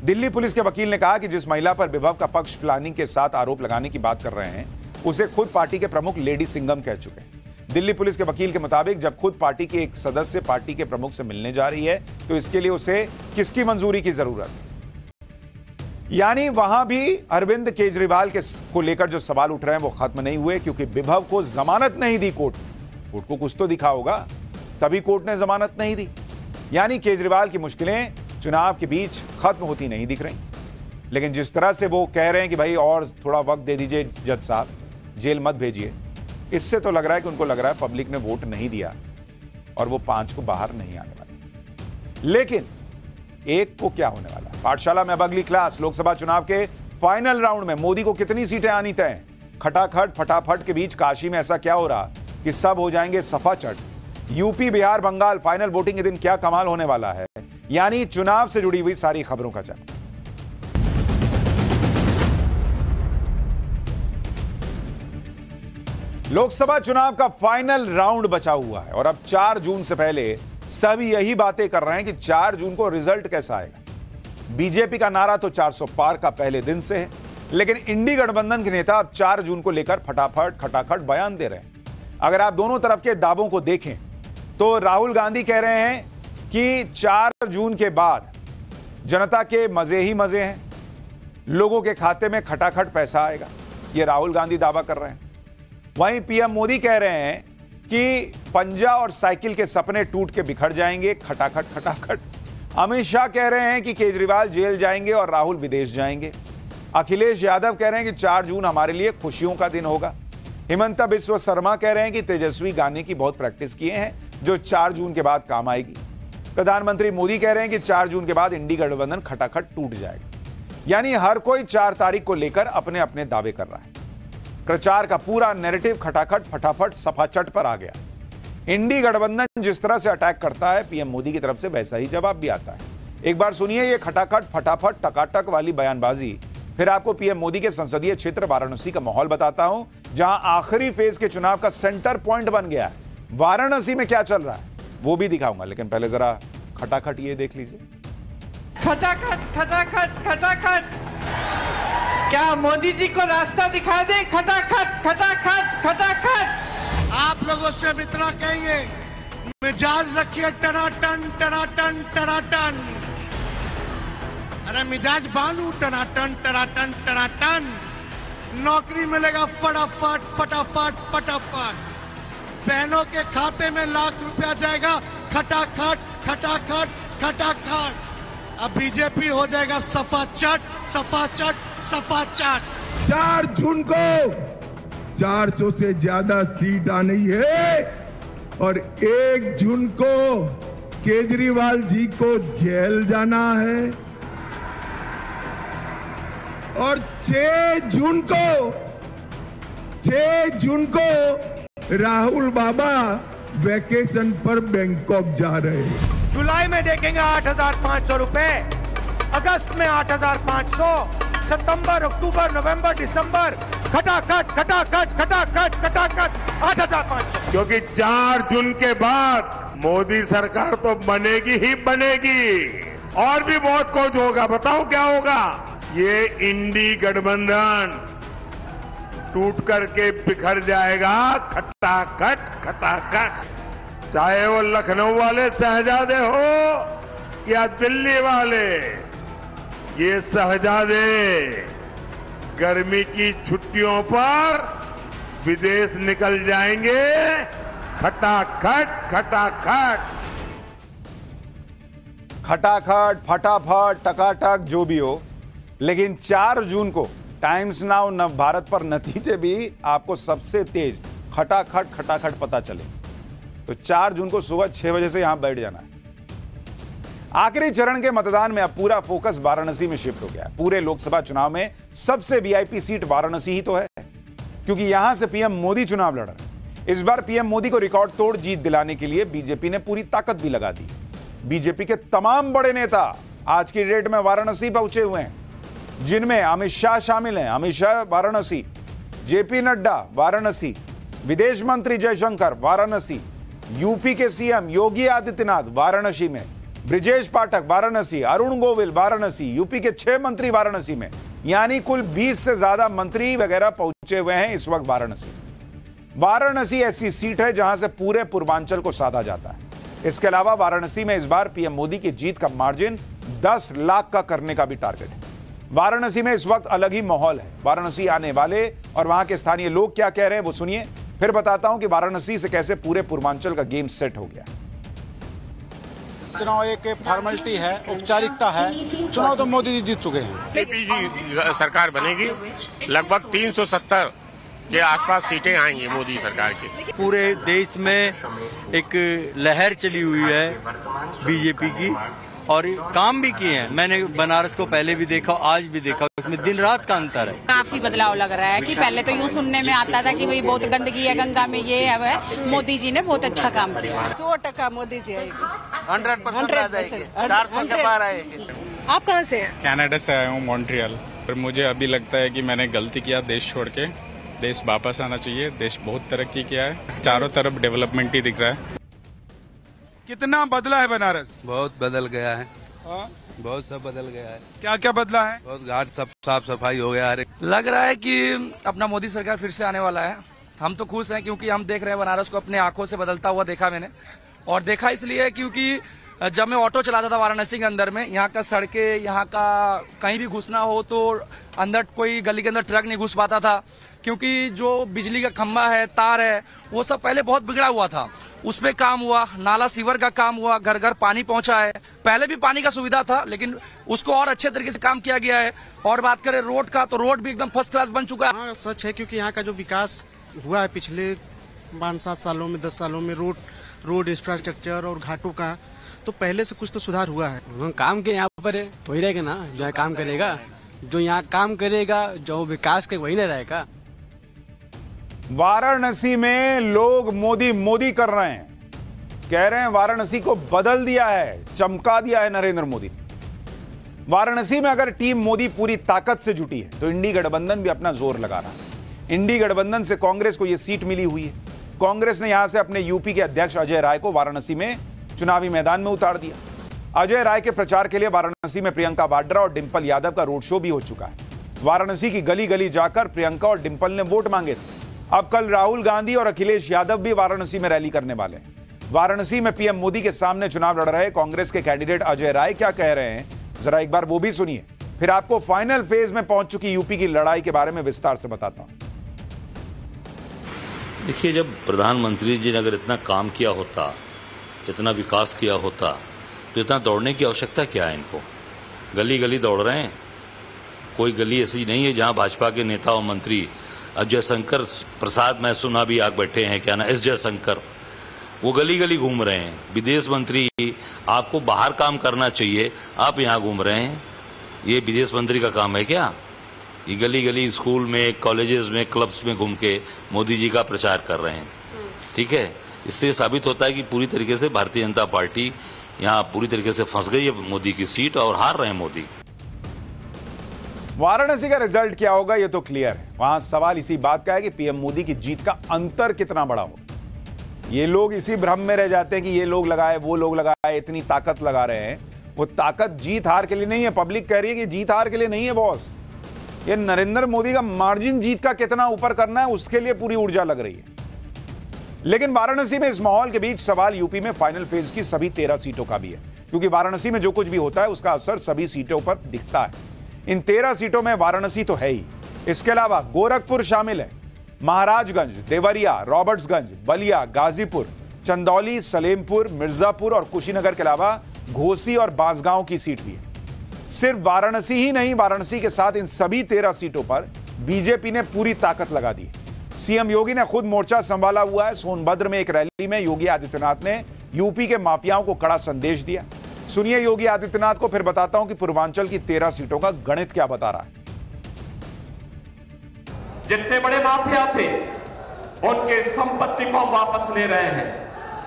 दिल्ली पुलिस के वकील ने कहा कि जिस महिला पर विभव का पक्ष प्लानिंग के साथ आरोप लगाने की बात कर रहे हैं उसे खुद पार्टी के प्रमुख लेडी सिंघम कह चुके हैं। दिल्ली पुलिस के वकील के मुताबिक जब खुद पार्टी के एक सदस्य पार्टी के प्रमुख से मिलने जा रही है तो इसके लिए उसे किसकी मंजूरी की जरूरत है? यानी वहां भी अरविंद केजरीवाल को लेकर जो सवाल उठ रहे हैं वो खत्म नहीं हुए, क्योंकि विभव को जमानत नहीं दी कोर्ट को कुछ तो दिखा होगा, तभी कोर्ट ने जमानत नहीं दी। यानी केजरीवाल की मुश्किलें चुनाव के बीच खत्म होती नहीं दिख रही। लेकिन जिस तरह से वो कह रहे हैं कि भाई और थोड़ा वक्त दे दीजिए जज साहब, जेल मत भेजिए, इससे तो लग रहा है कि उनको लग रहा है पब्लिक ने वोट नहीं दिया और वो 5 को बाहर नहीं आने वाले। लेकिन 1 को क्या होने वाला है? पाठशाला में अब अगली क्लास। लोकसभा चुनाव के फाइनल राउंड में मोदी को कितनी सीटें आनी तय? खटाखट फटाफट के बीच काशी में ऐसा क्या हो रहा कि सब हो जाएंगे सफाचट? UP, Bihar, Bengal final voting के दिन क्या कमाल होने वाला है? यानी चुनाव से जुड़ी हुई सारी खबरों का चैनल। लोकसभा चुनाव का फाइनल राउंड बचा हुआ है और अब 4 जून से पहले सभी यही बातें कर रहे हैं कि 4 जून को रिजल्ट कैसा आएगा। बीजेपी का नारा तो 400 पार का पहले दिन से है, लेकिन इंडी गठबंधन के नेता अब 4 जून को लेकर फटाफट खटाखट बयान दे रहे हैं। अगर आप दोनों तरफ के दावों को देखें तो राहुल गांधी कह रहे हैं कि 4 जून के बाद जनता के मजे ही मजे हैं, लोगों के खाते में खटाखट पैसा आएगा। यह राहुल गांधी दावा कर रहे हैं। वहीं पीएम मोदी कह रहे हैं कि पंजा और साइकिल के सपने टूट के बिखर जाएंगे, खटाखट खटाखट। अमित शाह कह रहे हैं कि केजरीवाल जेल जाएंगे और राहुल विदेश जाएंगे। अखिलेश यादव कह रहे हैं कि 4 जून हमारे लिए खुशियों का दिन होगा। हिमंता बिस्वा शर्मा कह रहे हैं कि तेजस्वी गाने की बहुत प्रैक्टिस किए हैं जो 4 जून के बाद काम आएगी। प्रधानमंत्री मोदी कह रहे हैं कि 4 जून के बाद इंडी गठबंधन खटाखट टूट जाएगा। यानी हर कोई 4 तारीख को लेकर अपने अपने दावे कर रहा है। प्रचार का पूरा नैरेटिव खटाखट फटाफट सफाचट पर आ गया। इंडी गठबंधन जिस तरह से अटैक करता है, पीएम मोदी की तरफ से वैसा ही जवाब भी आता है। एक बार सुनिए ये खटाखट फटाफट टकाटक वाली बयानबाजी, फिर आपको पीएम मोदी के संसदीय क्षेत्र वाराणसी का माहौल बताता हूं, जहां आखिरी फेज के चुनाव का सेंटर पॉइंट बन गया है। वाराणसी में क्या चल रहा है वो भी दिखाऊंगा, लेकिन पहले जरा खटाखट ये देख लीजिए। खटाखट खटाखट खटाखट, क्या मोदी जी को रास्ता दिखा दे? खटाखट खटाखट खटाखट। आप लोगों से हम इतना कहेंगे, मिजाज रखिए टनाटन टनाटन टनाटन। अरे मिजाज बांधू टनाटन टनाटन टनाटन। नौकरी मिलेगा फटाफट फटाफट फटाफट। बहनों के खाते में लाख रुपया जाएगा खटाखट खटाखट खटाखट। अब बीजेपी हो जाएगा सफाचट सफाचट सफाचट। 4 जून को 400 से ज्यादा सीट आनी है और 1 जून को केजरीवाल जी को जेल जाना है और 6 जून को राहुल बाबा वैकेशन पर बैंकॉक जा रहे हैं। जुलाई में देखेंगे 8,500 रुपए, अगस्त में 8,500, सितंबर, अक्टूबर, नवंबर, दिसंबर खटाखट खटाखट खटाखट खटाखट 8,500। क्योंकि 4 जून के बाद मोदी सरकार तो बनेगी ही बनेगी और भी बहुत कुछ होगा। बताओ क्या होगा? ये इंडी गठबंधन टूट करके बिखर जाएगा, खटाखट खटाखट। चाहे वो लखनऊ वाले शहजादे हो या दिल्ली वाले, ये शहजादे गर्मी की छुट्टियों पर विदेश निकल जाएंगे, खटाखट खटाखट। खटाखट, फटाफट, टकाटक, जो भी हो, लेकिन 4 जून को टाइम्स नाउ नव भारत पर नतीजे भी आपको सबसे तेज खटाखट खटाखट पता चले। तो 4 जून को सुबह 6 बजे से यहां बैठ जाना है। आखिरी चरण के मतदान में अब पूरा फोकस वाराणसी में शिफ्ट हो गया है। पूरे लोकसभा चुनाव में सबसे वीआईपी सीट वाराणसी ही तो है, क्योंकि यहां से पीएम मोदी चुनाव लड़ रहे हैं। इस बार पीएम मोदी को रिकॉर्ड तोड़ जीत दिलाने के लिए बीजेपी ने पूरी ताकत भी लगा दी। बीजेपी के तमाम बड़े नेता आज की डेट में वाराणसी पहुंचे हुए हैं, जिनमें अमित शाह शामिल हैं। अमित शाह वाराणसी, जेपी नड्डा वाराणसी, विदेश मंत्री जयशंकर वाराणसी, यूपी के सीएम योगी आदित्यनाथ वाराणसी में, ब्रिजेश पाठक वाराणसी, अरुण गोविल वाराणसी, यूपी के 6 मंत्री वाराणसी में, यानी कुल 20 से ज्यादा मंत्री वगैरह पहुंचे हुए हैं इस वक्त वाराणसी। वाराणसी ऐसी सीट है जहां से पूरे पूर्वांचल को साधा जाता है। इसके अलावा वाराणसी में इस बार पीएम मोदी की जीत का मार्जिन 10 लाख का करने का भी टारगेट है। वाराणसी में इस वक्त अलग ही माहौल है। वाराणसी आने वाले और वहां के स्थानीय लोग क्या कह रहे हैं वो सुनिए, फिर बताता हूं कि वाराणसी से कैसे पूरे पूर्वांचल का गेम सेट हो गया। चुनाव एक फॉर्मेलिटी है, औपचारिकता है। चुनाव तो मोदी जी जीत चुके हैं। बीजेपी की सरकार बनेगी, लगभग 370 के आसपास सीटें आएंगी मोदी सरकार की। पूरे देश में एक लहर चली हुई है बीजेपी की, और काम भी किए हैं। मैंने बनारस को पहले भी देखा, आज भी देखा, उसमें दिन रात का अंतर है। काफी बदलाव लग रहा है कि पहले तो यूँ सुनने में आता था कि भाई बहुत गंदगी है गंगा में, ये है। मोदी जी ने बहुत अच्छा काम किया। 100% मोदी जी आएगी, 100% 400 के पार आएगी। आप कहाँ से हैं? कनाडा से आया हूँ, मॉन्ट्रियल। पर मुझे अभी लगता है कि मैंने गलती किया देश छोड़ के। देश वापस आना चाहिए। देश बहुत तरक्की किया है, चारों तरफ डेवलपमेंट ही दिख रहा है। कितना बदला है बनारस? बहुत बदल गया है। बहुत सब बदल गया है। क्या क्या बदला है? बहुत घाट सब साफ सफाई हो गया है। लग रहा है कि अपना मोदी सरकार फिर से आने वाला है। हम तो खुश हैं क्योंकि हम देख रहे हैं बनारस को अपने आंखों से बदलता हुआ देखा मैंने। और देखा इसलिए क्योंकि जब मैं ऑटो चलाता था वाराणसी के अंदर में, यहाँ का सड़कें, यहाँ का कहीं भी घुसना हो तो अंदर कोई गली के अंदर ट्रक नहीं घुस पाता था, क्योंकि जो बिजली का खंभा है, तार है, वो सब पहले बहुत बिगड़ा हुआ था। उसमें काम हुआ, नाला सीवर का काम हुआ, घर घर पानी पहुंचा है। पहले भी पानी का सुविधा था, लेकिन उसको और अच्छे तरीके से काम किया गया है। और बात करें रोड का, तो रोड भी एकदम फर्स्ट क्लास बन चुका है। हाँ, सच है, क्योंकि यहाँ का जो विकास हुआ है पिछले 5-7 सालों में, 10 सालों में, रोड इंफ्रास्ट्रक्चर और घाटों का, तो पहले से कुछ तो सुधार हुआ है। काम के यहाँ पर है तो ही रहेगा ना, जो है काम करेगा, जो यहाँ काम करेगा, जो विकास के वही ना रहेगा। वाराणसी में लोग मोदी मोदी कर रहे हैं, कह रहे हैं वाराणसी को बदल दिया है, चमका दिया है नरेंद्र मोदी ने। वाराणसी में अगर टीम मोदी पूरी ताकत से जुटी है तो इंडी गठबंधन भी अपना जोर लगा रहा है। इंडी गठबंधन से कांग्रेस को यह सीट मिली हुई है। कांग्रेस ने यहां से अपने यूपी के अध्यक्ष अजय राय को वाराणसी में चुनावी मैदान में उतार दिया। अजय राय के प्रचार के लिए वाराणसी में प्रियंका वाड्रा और डिंपल यादव का रोड शो भी हो चुका है। वाराणसी की गली गली जाकर प्रियंका और डिंपल ने वोट मांगे थे। अब कल राहुल गांधी और अखिलेश यादव भी वाराणसी में रैली करने वाले हैं। वाराणसी में पीएम मोदी के सामने चुनाव लड़ रहे कांग्रेस के कैंडिडेट अजय राय क्या कह रहे हैं, जरा एक बार वो भी सुनिए, फिर आपको फाइनल फेज में पहुंच चुकी यूपी की लड़ाई के बारे में विस्तार से बताता हूं। देखिए, जब प्रधानमंत्री जी ने अगर इतना काम किया होता, इतना विकास किया होता, तो इतना दौड़ने की आवश्यकता क्या है इनको? गली गली दौड़ रहे हैं। कोई गली ऐसी नहीं है जहां भाजपा के नेता और मंत्री, जयशंकर प्रसाद मैं सुना भी आग बैठे हैं, क्या ना, एस जयशंकर, वो गली गली घूम रहे हैं। विदेश मंत्री, आपको बाहर काम करना चाहिए, आप यहाँ घूम रहे हैं। ये विदेश मंत्री का काम है क्या? ये गली गली स्कूल में, कॉलेजेस में, क्लब्स में घूम के मोदी जी का प्रचार कर रहे हैं। ठीक है, इससे साबित होता है कि पूरी तरीके से भारतीय जनता पार्टी यहाँ पूरी तरीके से फंस गई है मोदी की सीट और हार रहे हैं मोदी। वाराणसी का रिजल्ट क्या होगा ये तो क्लियर है। वहां सवाल इसी बात का है कि पीएम मोदी की जीत का अंतर कितना बड़ा हो। ये लोग इसी भ्रम में रह जाते हैं कि ये लोग लगाए, वो लोग लगाए, इतनी ताकत लगा रहे हैं। वो ताकत जीत हार के लिए नहीं है। पब्लिक कह रही है कि जीत हार के लिए नहीं है बॉस, ये नरेंद्र मोदी का मार्जिन जीत का कितना ऊपर करना है उसके लिए पूरी ऊर्जा लग रही है। लेकिन वाराणसी में इस माहौल के बीच सवाल यूपी में फाइनल फेज की सभी 13 सीटों का भी है, क्योंकि वाराणसी में जो कुछ भी होता है उसका असर सभी सीटों पर दिखता है। इन 13 सीटों में वाराणसी तो है ही, इसके अलावा गोरखपुर शामिल है, महाराजगंज, देवरिया, रॉबर्ट्सगंज, बलिया, गाजीपुर, चंदौली, सलेमपुर, मिर्जापुर और कुशीनगर के अलावा घोसी और बांसगांव की सीट भी है। सिर्फ वाराणसी ही नहीं, वाराणसी के साथ इन सभी 13 सीटों पर बीजेपी ने पूरी ताकत लगा दी। सीएम योगी ने खुद मोर्चा संभाला हुआ है। सोनभद्र में एक रैली में योगी आदित्यनाथ ने यूपी के माफियाओं को कड़ा संदेश दिया। सुनिए योगी आदित्यनाथ को, फिर बताता हूं कि पूर्वांचल की 13 सीटों का गणित क्या बता रहा है। जितने बड़े माफिया थे उनके संपत्ति को वापस ले रहे हैं,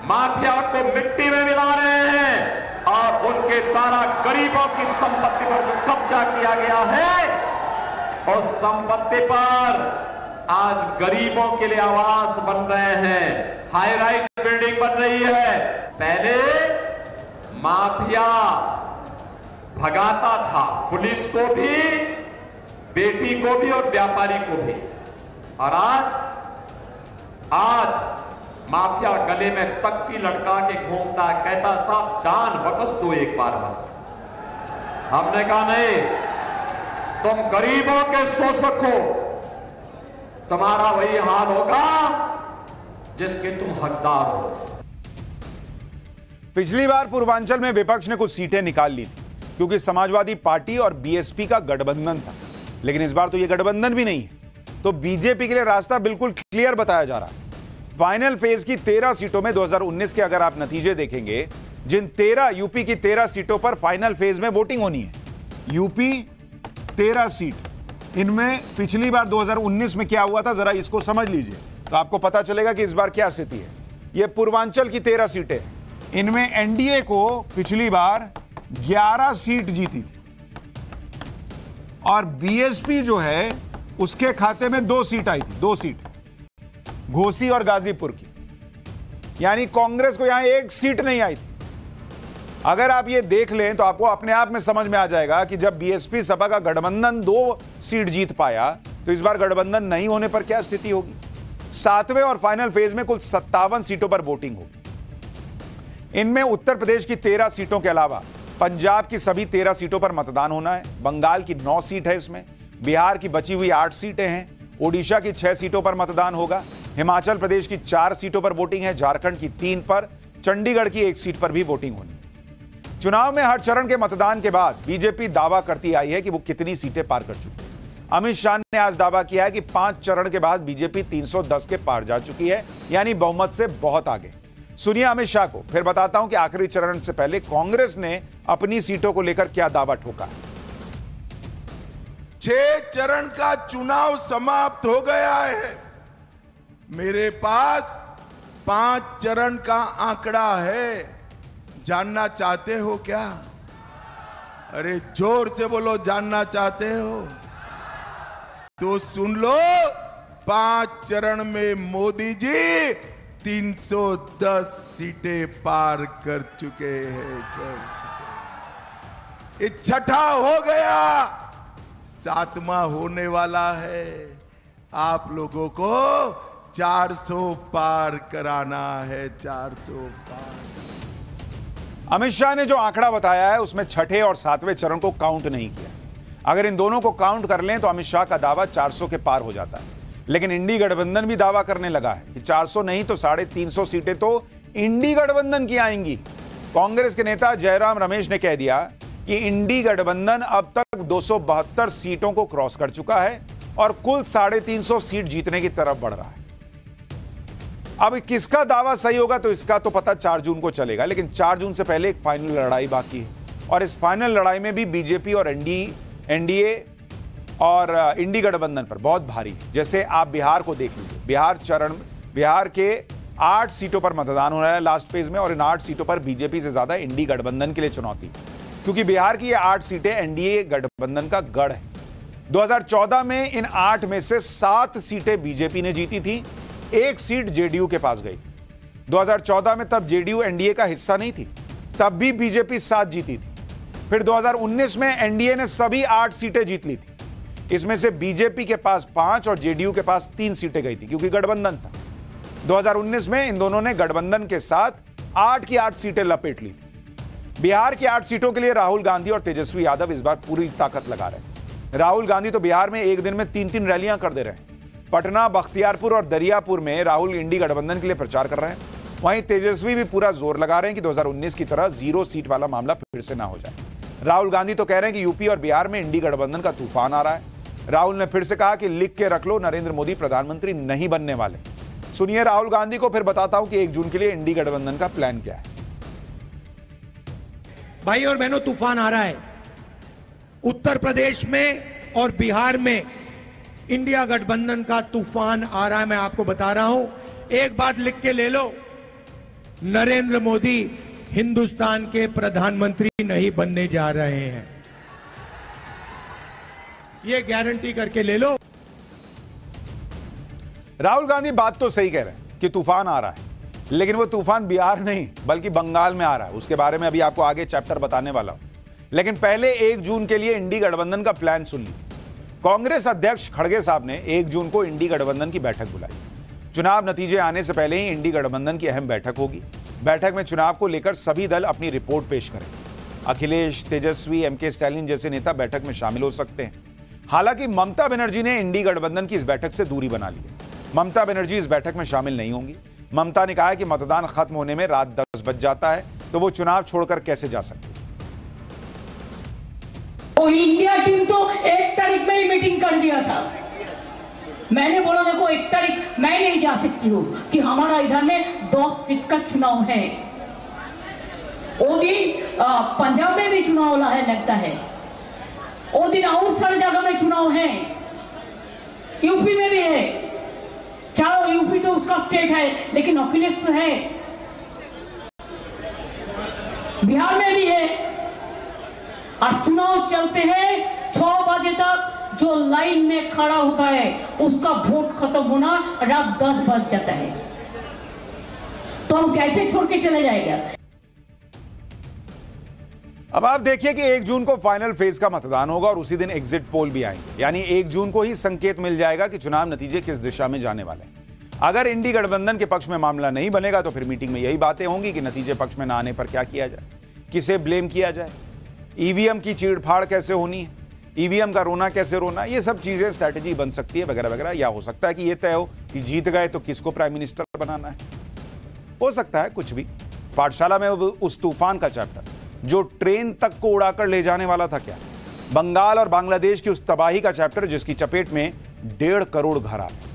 माफिया को मिट्टी में मिला रहे हैं और उनके द्वारा गरीबों की संपत्ति पर जो कब्जा किया गया है उस संपत्ति पर आज गरीबों के लिए आवास बन रहे हैं, हाई राइज बिल्डिंग बन रही है। पहले माफिया भगाता था पुलिस को भी, बेटी को भी और व्यापारी को भी, और आज माफिया गले में तख्ती लटका के घूमता, कहता साहब जान बख्श दो एक बार बस। हमने कहा नहीं, तुम गरीबों के शोषक हो, तुम्हारा वही हाल होगा जिसके तुम हकदार हो। पिछली बार पूर्वांचल में विपक्ष ने कुछ सीटें निकाल ली थी क्योंकि समाजवादी पार्टी और बीएसपी का गठबंधन था, लेकिन इस बार तो यह गठबंधन भी नहीं है, तो बीजेपी के लिए रास्ता बिल्कुल क्लियर बताया जा रहा है। फाइनल फेज की 13 सीटों में 2019 के अगर आप नतीजे देखेंगे, जिन 13 यूपी की 13 सीटों पर फाइनल फेज में वोटिंग होनी है, यूपी 13 सीट, इनमें पिछली बार 2019 में क्या हुआ था जरा इसको समझ लीजिए तो आपको पता चलेगा कि इस बार क्या स्थिति है। यह पूर्वांचल की 13 सीटें, इनमें एनडीए को पिछली बार 11 सीट जीती थी और बीएसपी जो है उसके खाते में 2 सीट आई थी, 2 सीट घोसी और गाजीपुर की, यानी कांग्रेस को यहां 1 सीट नहीं आई थी। अगर आप ये देख लें तो आपको अपने आप में समझ में आ जाएगा कि जब बीएसपी सपा का गठबंधन 2 सीट जीत पाया तो इस बार गठबंधन नहीं होने पर क्या स्थिति होगी। 7वें और फाइनल फेज में कुल 57 सीटों पर वोटिंग होगी। इनमें उत्तर प्रदेश की 13 सीटों के अलावा पंजाब की सभी 13 सीटों पर मतदान होना है, बंगाल की 9 सीट है, इसमें बिहार की बची हुई 8 सीटें हैं, ओडिशा की 6 सीटों पर मतदान होगा, हिमाचल प्रदेश की 4 सीटों पर वोटिंग है, झारखंड की 3 पर, चंडीगढ़ की 1 सीट पर भी वोटिंग होनी है। चुनाव में हर चरण के मतदान के बाद बीजेपी दावा करती आई है कि वो कितनी सीटें पार कर चुकी है। अमित शाह ने आज दावा किया है कि 5 चरण के बाद बीजेपी 310 के पार जा चुकी है, यानी बहुमत से बहुत आगे। सुनिए अमित शाह को, फिर बताता हूं कि आखिरी चरण से पहले कांग्रेस ने अपनी सीटों को लेकर क्या दावा ठोका है। 6 चरण का चुनाव समाप्त हो गया है, मेरे पास 5 चरण का आंकड़ा है। जानना चाहते हो क्या? अरे जोर से बोलो, जानना चाहते हो तो सुन लो। 5 चरण में मोदी जी 310 सीटें पार कर चुके हैं, ये 6ठा हो गया, 7वां होने वाला है। आप लोगों को 400 पार कराना है, 400 पार। अमित शाह ने जो आंकड़ा बताया है उसमें 6ठे और 7वें चरण को काउंट नहीं किया। अगर इन दोनों को काउंट कर लें तो अमित शाह का दावा 400 के पार हो जाता है। लेकिन इंडी गठबंधन भी दावा करने लगा है कि 400 नहीं तो 350 सीटें तो इंडी गठबंधन की आएंगी। कांग्रेस के नेता जयराम रमेश ने कह दिया कि इंडी गठबंधन अब तक 272 सीटों को क्रॉस कर चुका है और कुल 350 सीट जीतने की तरफ बढ़ रहा है। अब किसका दावा सही होगा तो इसका तो पता 4 जून को चलेगा, लेकिन 4 जून से पहले एक फाइनल लड़ाई बाकी है और इस फाइनल लड़ाई में भी बीजेपी और एनडीए और इंडी गठबंधन पर बहुत भारी है। जैसे आप बिहार को देख लीजिए, बिहार के 8 सीटों पर मतदान हो रहा है लास्ट फेज में और इन 8 सीटों पर बीजेपी से ज्यादा इंडी गठबंधन के लिए चुनौती है, क्योंकि बिहार की ये 8 सीटें एनडीए गठबंधन का गढ़ है। 2014 में इन 8 में से 7 सीटें बीजेपी ने जीती थी, 1 सीट जेडीयू के पास गई थी। 2014 में तब जेडीयू एनडीए का हिस्सा नहीं थी, तब भी बीजेपी 7 जीती थी। फिर 2019 में एनडीए ने सभी 8 सीटें जीत ली थी, इसमें से बीजेपी के पास 5 और जेडीयू के पास 3 सीटें गई थी, क्योंकि गठबंधन था। 2019 में इन दोनों ने गठबंधन के साथ 8 की 8 सीटें लपेट ली थी। बिहार की 8 सीटों के लिए राहुल गांधी और तेजस्वी यादव इस बार पूरी ताकत लगा रहे हैं। राहुल गांधी तो बिहार में एक दिन में 3-3 रैलियां कर दे रहे हैं। पटना, बख्तियारपुर और दरियापुर में राहुल इंडी गठबंधन के लिए प्रचार कर रहे हैं। वहीं तेजस्वी भी पूरा जोर लगा रहे हैं कि 2019 की तरह 0 सीट वाला मामला फिर से ना हो जाए। राहुल गांधी तो कह रहे हैं कि यूपी और बिहार में इंडी गठबंधन का तूफान आ रहा है। राहुल ने फिर से कहा कि लिख के रख लो, नरेंद्र मोदी प्रधानमंत्री नहीं बनने वाले। सुनिए राहुल गांधी को, फिर बताता हूं कि 1 जून के लिए इंडी गठबंधन का प्लान क्या है। भाई और बहनों, तूफान आ रहा है। उत्तर प्रदेश में और बिहार में इंडिया गठबंधन का तूफान आ रहा है। मैं आपको बता रहा हूं, एक बात लिख के ले लो, नरेंद्र मोदी हिंदुस्तान के प्रधानमंत्री नहीं बनने जा रहे हैं, ये गारंटी करके ले लो। राहुल गांधी बात तो सही कह रहे हैं कि तूफान आ रहा है, लेकिन वो तूफान बिहार नहीं बल्कि बंगाल में आ रहा है। उसके बारे में अभी आपको आगे चैप्टर बताने वाला हूं, लेकिन पहले 1 जून के लिए इंडी गठबंधन का प्लान सुन लीजिए। कांग्रेस अध्यक्ष खड़गे साहब ने 1 जून को इंडी गठबंधन की बैठक बुलाई। चुनाव नतीजे आने से पहले ही इंडी गठबंधन की अहम बैठक होगी। बैठक में चुनाव को लेकर सभी दल अपनी रिपोर्ट पेश करेंगे। अखिलेश, तेजस्वी, एमके स्टालिन जैसे नेता बैठक में शामिल हो सकते हैं। हालांकि ममता बनर्जी ने इंडी गठबंधन की इस बैठक से दूरी बना ली है। ममता बनर्जी इस बैठक में शामिल नहीं होंगी। ममता ने कहा है कि मतदान खत्म होने में रात 10 बज जाता है, तो वो चुनाव छोड़कर कैसे जा सकती है। वो इंडिया टीम तो 1 तारीख में ही मीटिंग कर दिया था। मैंने बोला देखो 1 तारीख मैं नहीं जा सकती हूँ कि हमारा इधर में 10 सीट का चुनाव है। वो दिन पंजाब में भी चुनाव वाला है लगता है, वो दिन और सारी जगह में चुनाव है, यूपी में भी है। चलो यूपी तो उसका स्टेट है, लेकिन अखिलेश तो है, बिहार में भी है। और चुनाव चलते हैं 6 बजे तक, जो लाइन में खड़ा होता है उसका वोट खत्म होना रात 10 बज जाता है, तो हम कैसे छोड़ के चले जाएगा। अब आप देखिए कि 1 जून को फाइनल फेज का मतदान होगा और उसी दिन एग्जिट पोल भी आएंगे, यानी 1 जून को ही संकेत मिल जाएगा कि चुनाव नतीजे किस दिशा में जाने वाले हैं। अगर इंडी गठबंधन के पक्ष में मामला नहीं बनेगा तो फिर मीटिंग में यही बातें होंगी कि नतीजे पक्ष में न आने पर क्या किया जाए, किसे ब्लेम किया जाए, ईवीएम की चीड़फाड़ कैसे होनी है, ईवीएम का रोना कैसे रोना, ये सब चीजें स्ट्रैटेजी बन सकती है वगैरह वगैरह। या हो सकता है कि ये तय हो कि जीत गए तो किसको प्राइम मिनिस्टर बनाना है, हो सकता है कुछ भी। पाठशाला में उस तूफान का चैप्टर जो ट्रेन तक को उड़ाकर ले जाने वाला था, क्या बंगाल और बांग्लादेश की उस तबाही का चैप्टर जिसकी चपेट में 1.5 करोड़ घर आ गए।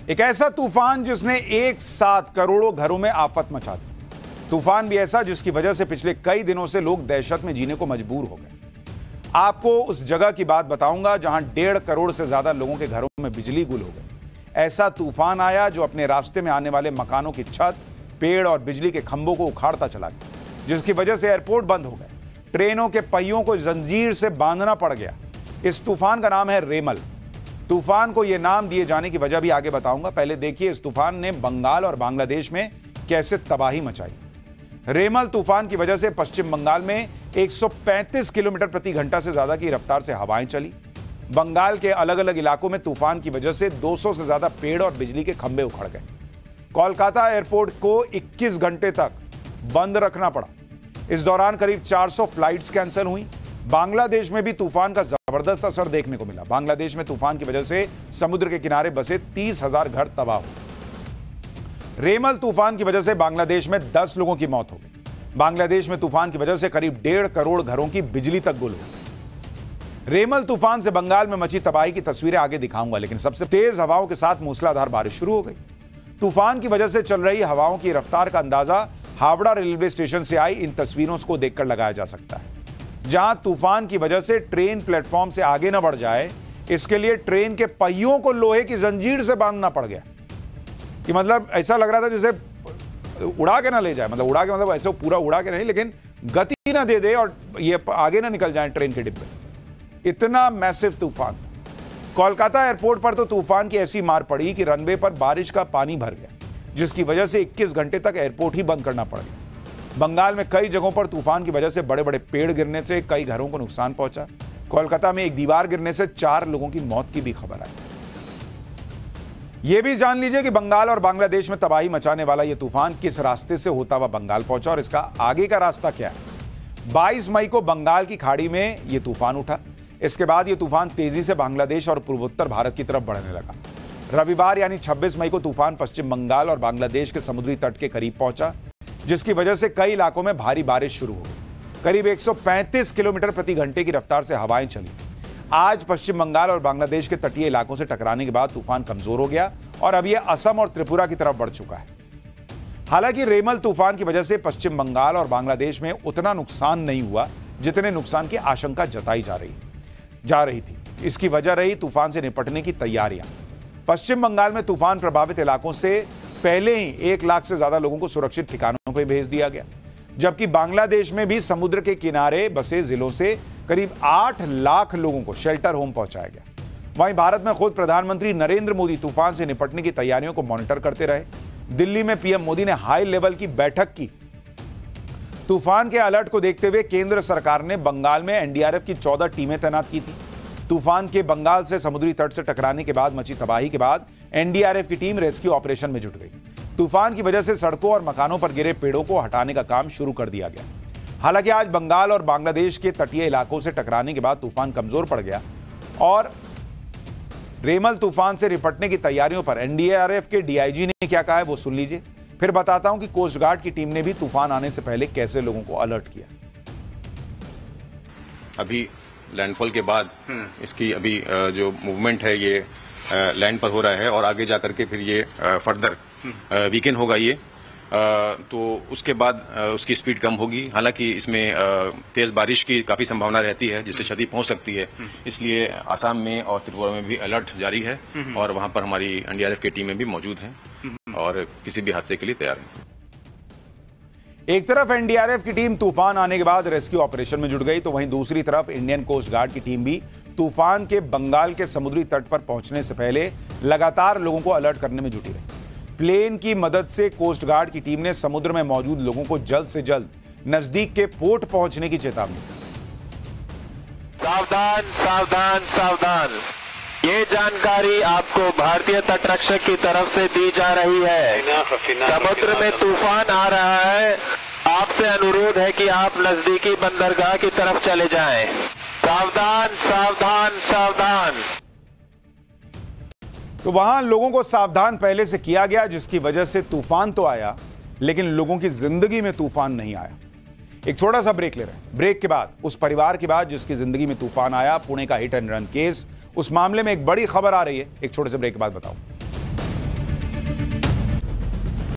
एक ऐसा तूफान जिसने एक साथ करोड़ों घरों में आफत मचा दी। तूफान भी ऐसा जिसकी वजह से पिछले कई दिनों से लोग दहशत में जीने को मजबूर हो गए। आपको उस जगह की बात बताऊंगा जहां 1.5 करोड़ से ज्यादा लोगों के घरों में बिजली गुल हो गई। ऐसा तूफान आया जो अपने रास्ते में आने वाले मकानों की छत, पेड़ और बिजली के खंभों को उखाड़ता चला गया, जिसकी वजह से एयरपोर्ट बंद हो गए, ट्रेनों के पहियों को जंजीर से बांधना पड़ गया। इस तूफान का नाम है रेमल। तूफान को यह नाम दिए जाने की वजह भी आगे बताऊंगा। पहले देखिए इस तूफान ने बंगाल और बांग्लादेश में कैसे तबाही मचाई। रेमल तूफान की वजह से पश्चिम बंगाल में 135 किलोमीटर प्रति घंटा से ज्यादा की रफ्तार से हवाएं चली। बंगाल के अलग अलग इलाकों में तूफान की वजह से 200 से ज्यादा पेड़ और बिजली के खंभे उखड़ गए। कोलकाता एयरपोर्ट को 21 घंटे तक बंद रखना पड़ा। इस दौरान करीब 400 फ्लाइट्स कैंसिल हुई। बांग्लादेश में भी तूफान का जबरदस्त असर देखने को मिला। बांग्लादेश में तूफान की वजह से समुद्र के किनारे बसे 30,000 घर तबाह हुए। रेमल तूफान की वजह से बांग्लादेश में 10 लोगों की मौत हो गई। बांग्लादेश में तूफान की वजह से करीब 1.5 करोड़ घरों की बिजली तक गुल हुई। रेमल तूफान से बंगाल में मची तबाही की तस्वीरें आगे दिखाऊंगा, लेकिन सबसे तेज हवाओं के साथ मूसलाधार बारिश शुरू हो गई। तूफान की वजह से चल रही हवाओं की रफ्तार का अंदाजा हावड़ा रेलवे स्टेशन से आई इन तस्वीरों को देखकर लगाया जा सकता है। जहां तूफान की वजह से ट्रेन प्लेटफॉर्म से आगे न बढ़ जाए, इसके लिए ट्रेन के पहियों को लोहे की जंजीर से बांधना पड़ गया। कि मतलब ऐसा लग रहा था जैसे उड़ा के ना ले जाए, मतलब उड़ा के मतलब ऐसे पूरा उड़ा के नहीं, लेकिन गति ना दे दे और ये आगे ना निकल जाए ट्रेन के डिब्बे। इतना मैसिव तूफान। कोलकाता एयरपोर्ट पर तो तूफान की ऐसी मार पड़ी कि रनवे पर बारिश का पानी भर गया, जिसकी वजह से 21 घंटे तक एयरपोर्ट ही बंद करना पड़ गया। बंगाल में कई जगहों पर तूफान की वजह से बड़े बड़े पेड़ गिरने से कई घरों को नुकसान पहुंचा। कोलकाता में एक दीवार गिरने से 4 लोगों की मौत की भी खबर आई। यह भी जान लीजिए कि बंगाल और बांग्लादेश में तबाही मचाने वाला यह तूफान किस रास्ते से होता हुआ बंगाल पहुंचा और इसका आगे का रास्ता क्या है। 22 मई को बंगाल की खाड़ी में यह तूफान उठा। इसके बाद यह तूफान तेजी से बांग्लादेश और पूर्वोत्तर भारत की तरफ बढ़ने लगा। रविवार यानी 26 मई को तूफान पश्चिम बंगाल और बांग्लादेश के समुद्री तट के करीब पहुंचा, जिसकी वजह से कई इलाकों में भारी बारिश शुरू हो गई। करीब 135 किलोमीटर प्रति घंटे की रफ्तार से हवाएं चली। आज पश्चिम बंगाल और बांग्लादेश के तटीय इलाकों से टकराने के बाद तूफान कमजोर हो गया और अब यह असम और त्रिपुरा की तरफ बढ़ चुका है। हालांकि रेमल तूफान की वजह से पश्चिम बंगाल और बांग्लादेश में उतना नुकसान नहीं हुआ जितने नुकसान की आशंका जताई जा रही थी। इसकी वजह रही तूफान से निपटने की तैयारियां। पश्चिम बंगाल में तूफान प्रभावित इलाकों से पहले ही 1 लाख से ज्यादा लोगों को सुरक्षित ठिकानों पर भेज दिया गया, जबकि बांग्लादेश में भी समुद्र के किनारे बसे जिलों से करीब 8 लाख लोगों को शेल्टर होम पहुंचाया गया। वहीं भारत में खुद प्रधानमंत्री नरेंद्र मोदी तूफान से निपटने की तैयारियों को मॉनिटर करते रहे। दिल्ली में पीएम मोदी ने हाई लेवल की बैठक की। तूफान के अलर्ट को देखते हुए केंद्र सरकार ने बंगाल में एनडीआरएफ की 14 टीमें तैनात की थी। तूफान के बंगाल से समुद्री तट से टकराने के बाद मची तबाही के बाद एनडीआरएफ की टीम रेस्क्यू ऑपरेशन में जुट गई। तूफान की वजह से सड़कों और मकानों पर गिरे पेड़ों को हटाने का काम शुरू कर दिया गया। हालांकि आज बंगाल और बांग्लादेश के तटीय इलाकों से टकराने के बाद तूफान कमजोर पड़ गया और रेमल तूफान से निपटने की तैयारियों पर एनडीआरएफ के डीआईजी ने क्या कहा है वो सुन लीजिए, फिर बताता हूं कि कोस्ट गार्ड की टीम ने भी तूफान आने से पहले कैसे लोगों को अलर्ट किया। अभी लैंडफॉल के बाद इसकी अभी जो मूवमेंट है ये लैंड पर हो रहा है और आगे जाकर के फिर ये फर्दर वीकेंड होगा ये, तो उसके बाद उसकी स्पीड कम होगी। हालांकि इसमें तेज बारिश की काफी संभावना रहती है जिससे क्षति पहुंच सकती है, इसलिए आसाम में और त्रिपुरा में भी अलर्ट जारी है और वहां पर हमारी एनडीआरएफ की टीमें भी मौजूद हैं और किसी भी हादसे के लिए तैयार हैं। एक तरफ एनडीआरएफ की टीम तूफान आने के बाद रेस्क्यू ऑपरेशन में जुट गई, तो वहीं दूसरी तरफ इंडियन कोस्ट गार्ड की टीम भी तूफान के बंगाल के समुद्री तट पर पहुंचने से पहले लगातार लोगों को अलर्ट करने में जुटी रही। प्लेन की मदद से कोस्ट गार्ड की टीम ने समुद्र में मौजूद लोगों को जल्द से जल्द नजदीक के पोर्ट पहुंचने की चेतावनी दी। सावधान सावधान सावधान, ये जानकारी आपको भारतीय तटरक्षक की तरफ से दी जा रही है। समुद्र में तूफान आ रहा है, आपसे अनुरोध है कि आप नजदीकी बंदरगाह की तरफ चले जाएं। सावधान सावधान सावधान। तो वहां लोगों को सावधान पहले से किया गया, जिसकी वजह से तूफान तो आया लेकिन लोगों की जिंदगी में तूफान नहीं आया। एक छोटा सा ब्रेक ले रहे हैं। ब्रेक के बाद उस परिवार के बाद जिसकी जिंदगी में तूफान आया, पुणे का हिट एंड रन केस, उस मामले में एक बड़ी खबर आ रही है। एक छोटे से ब्रेक के बाद बताऊं।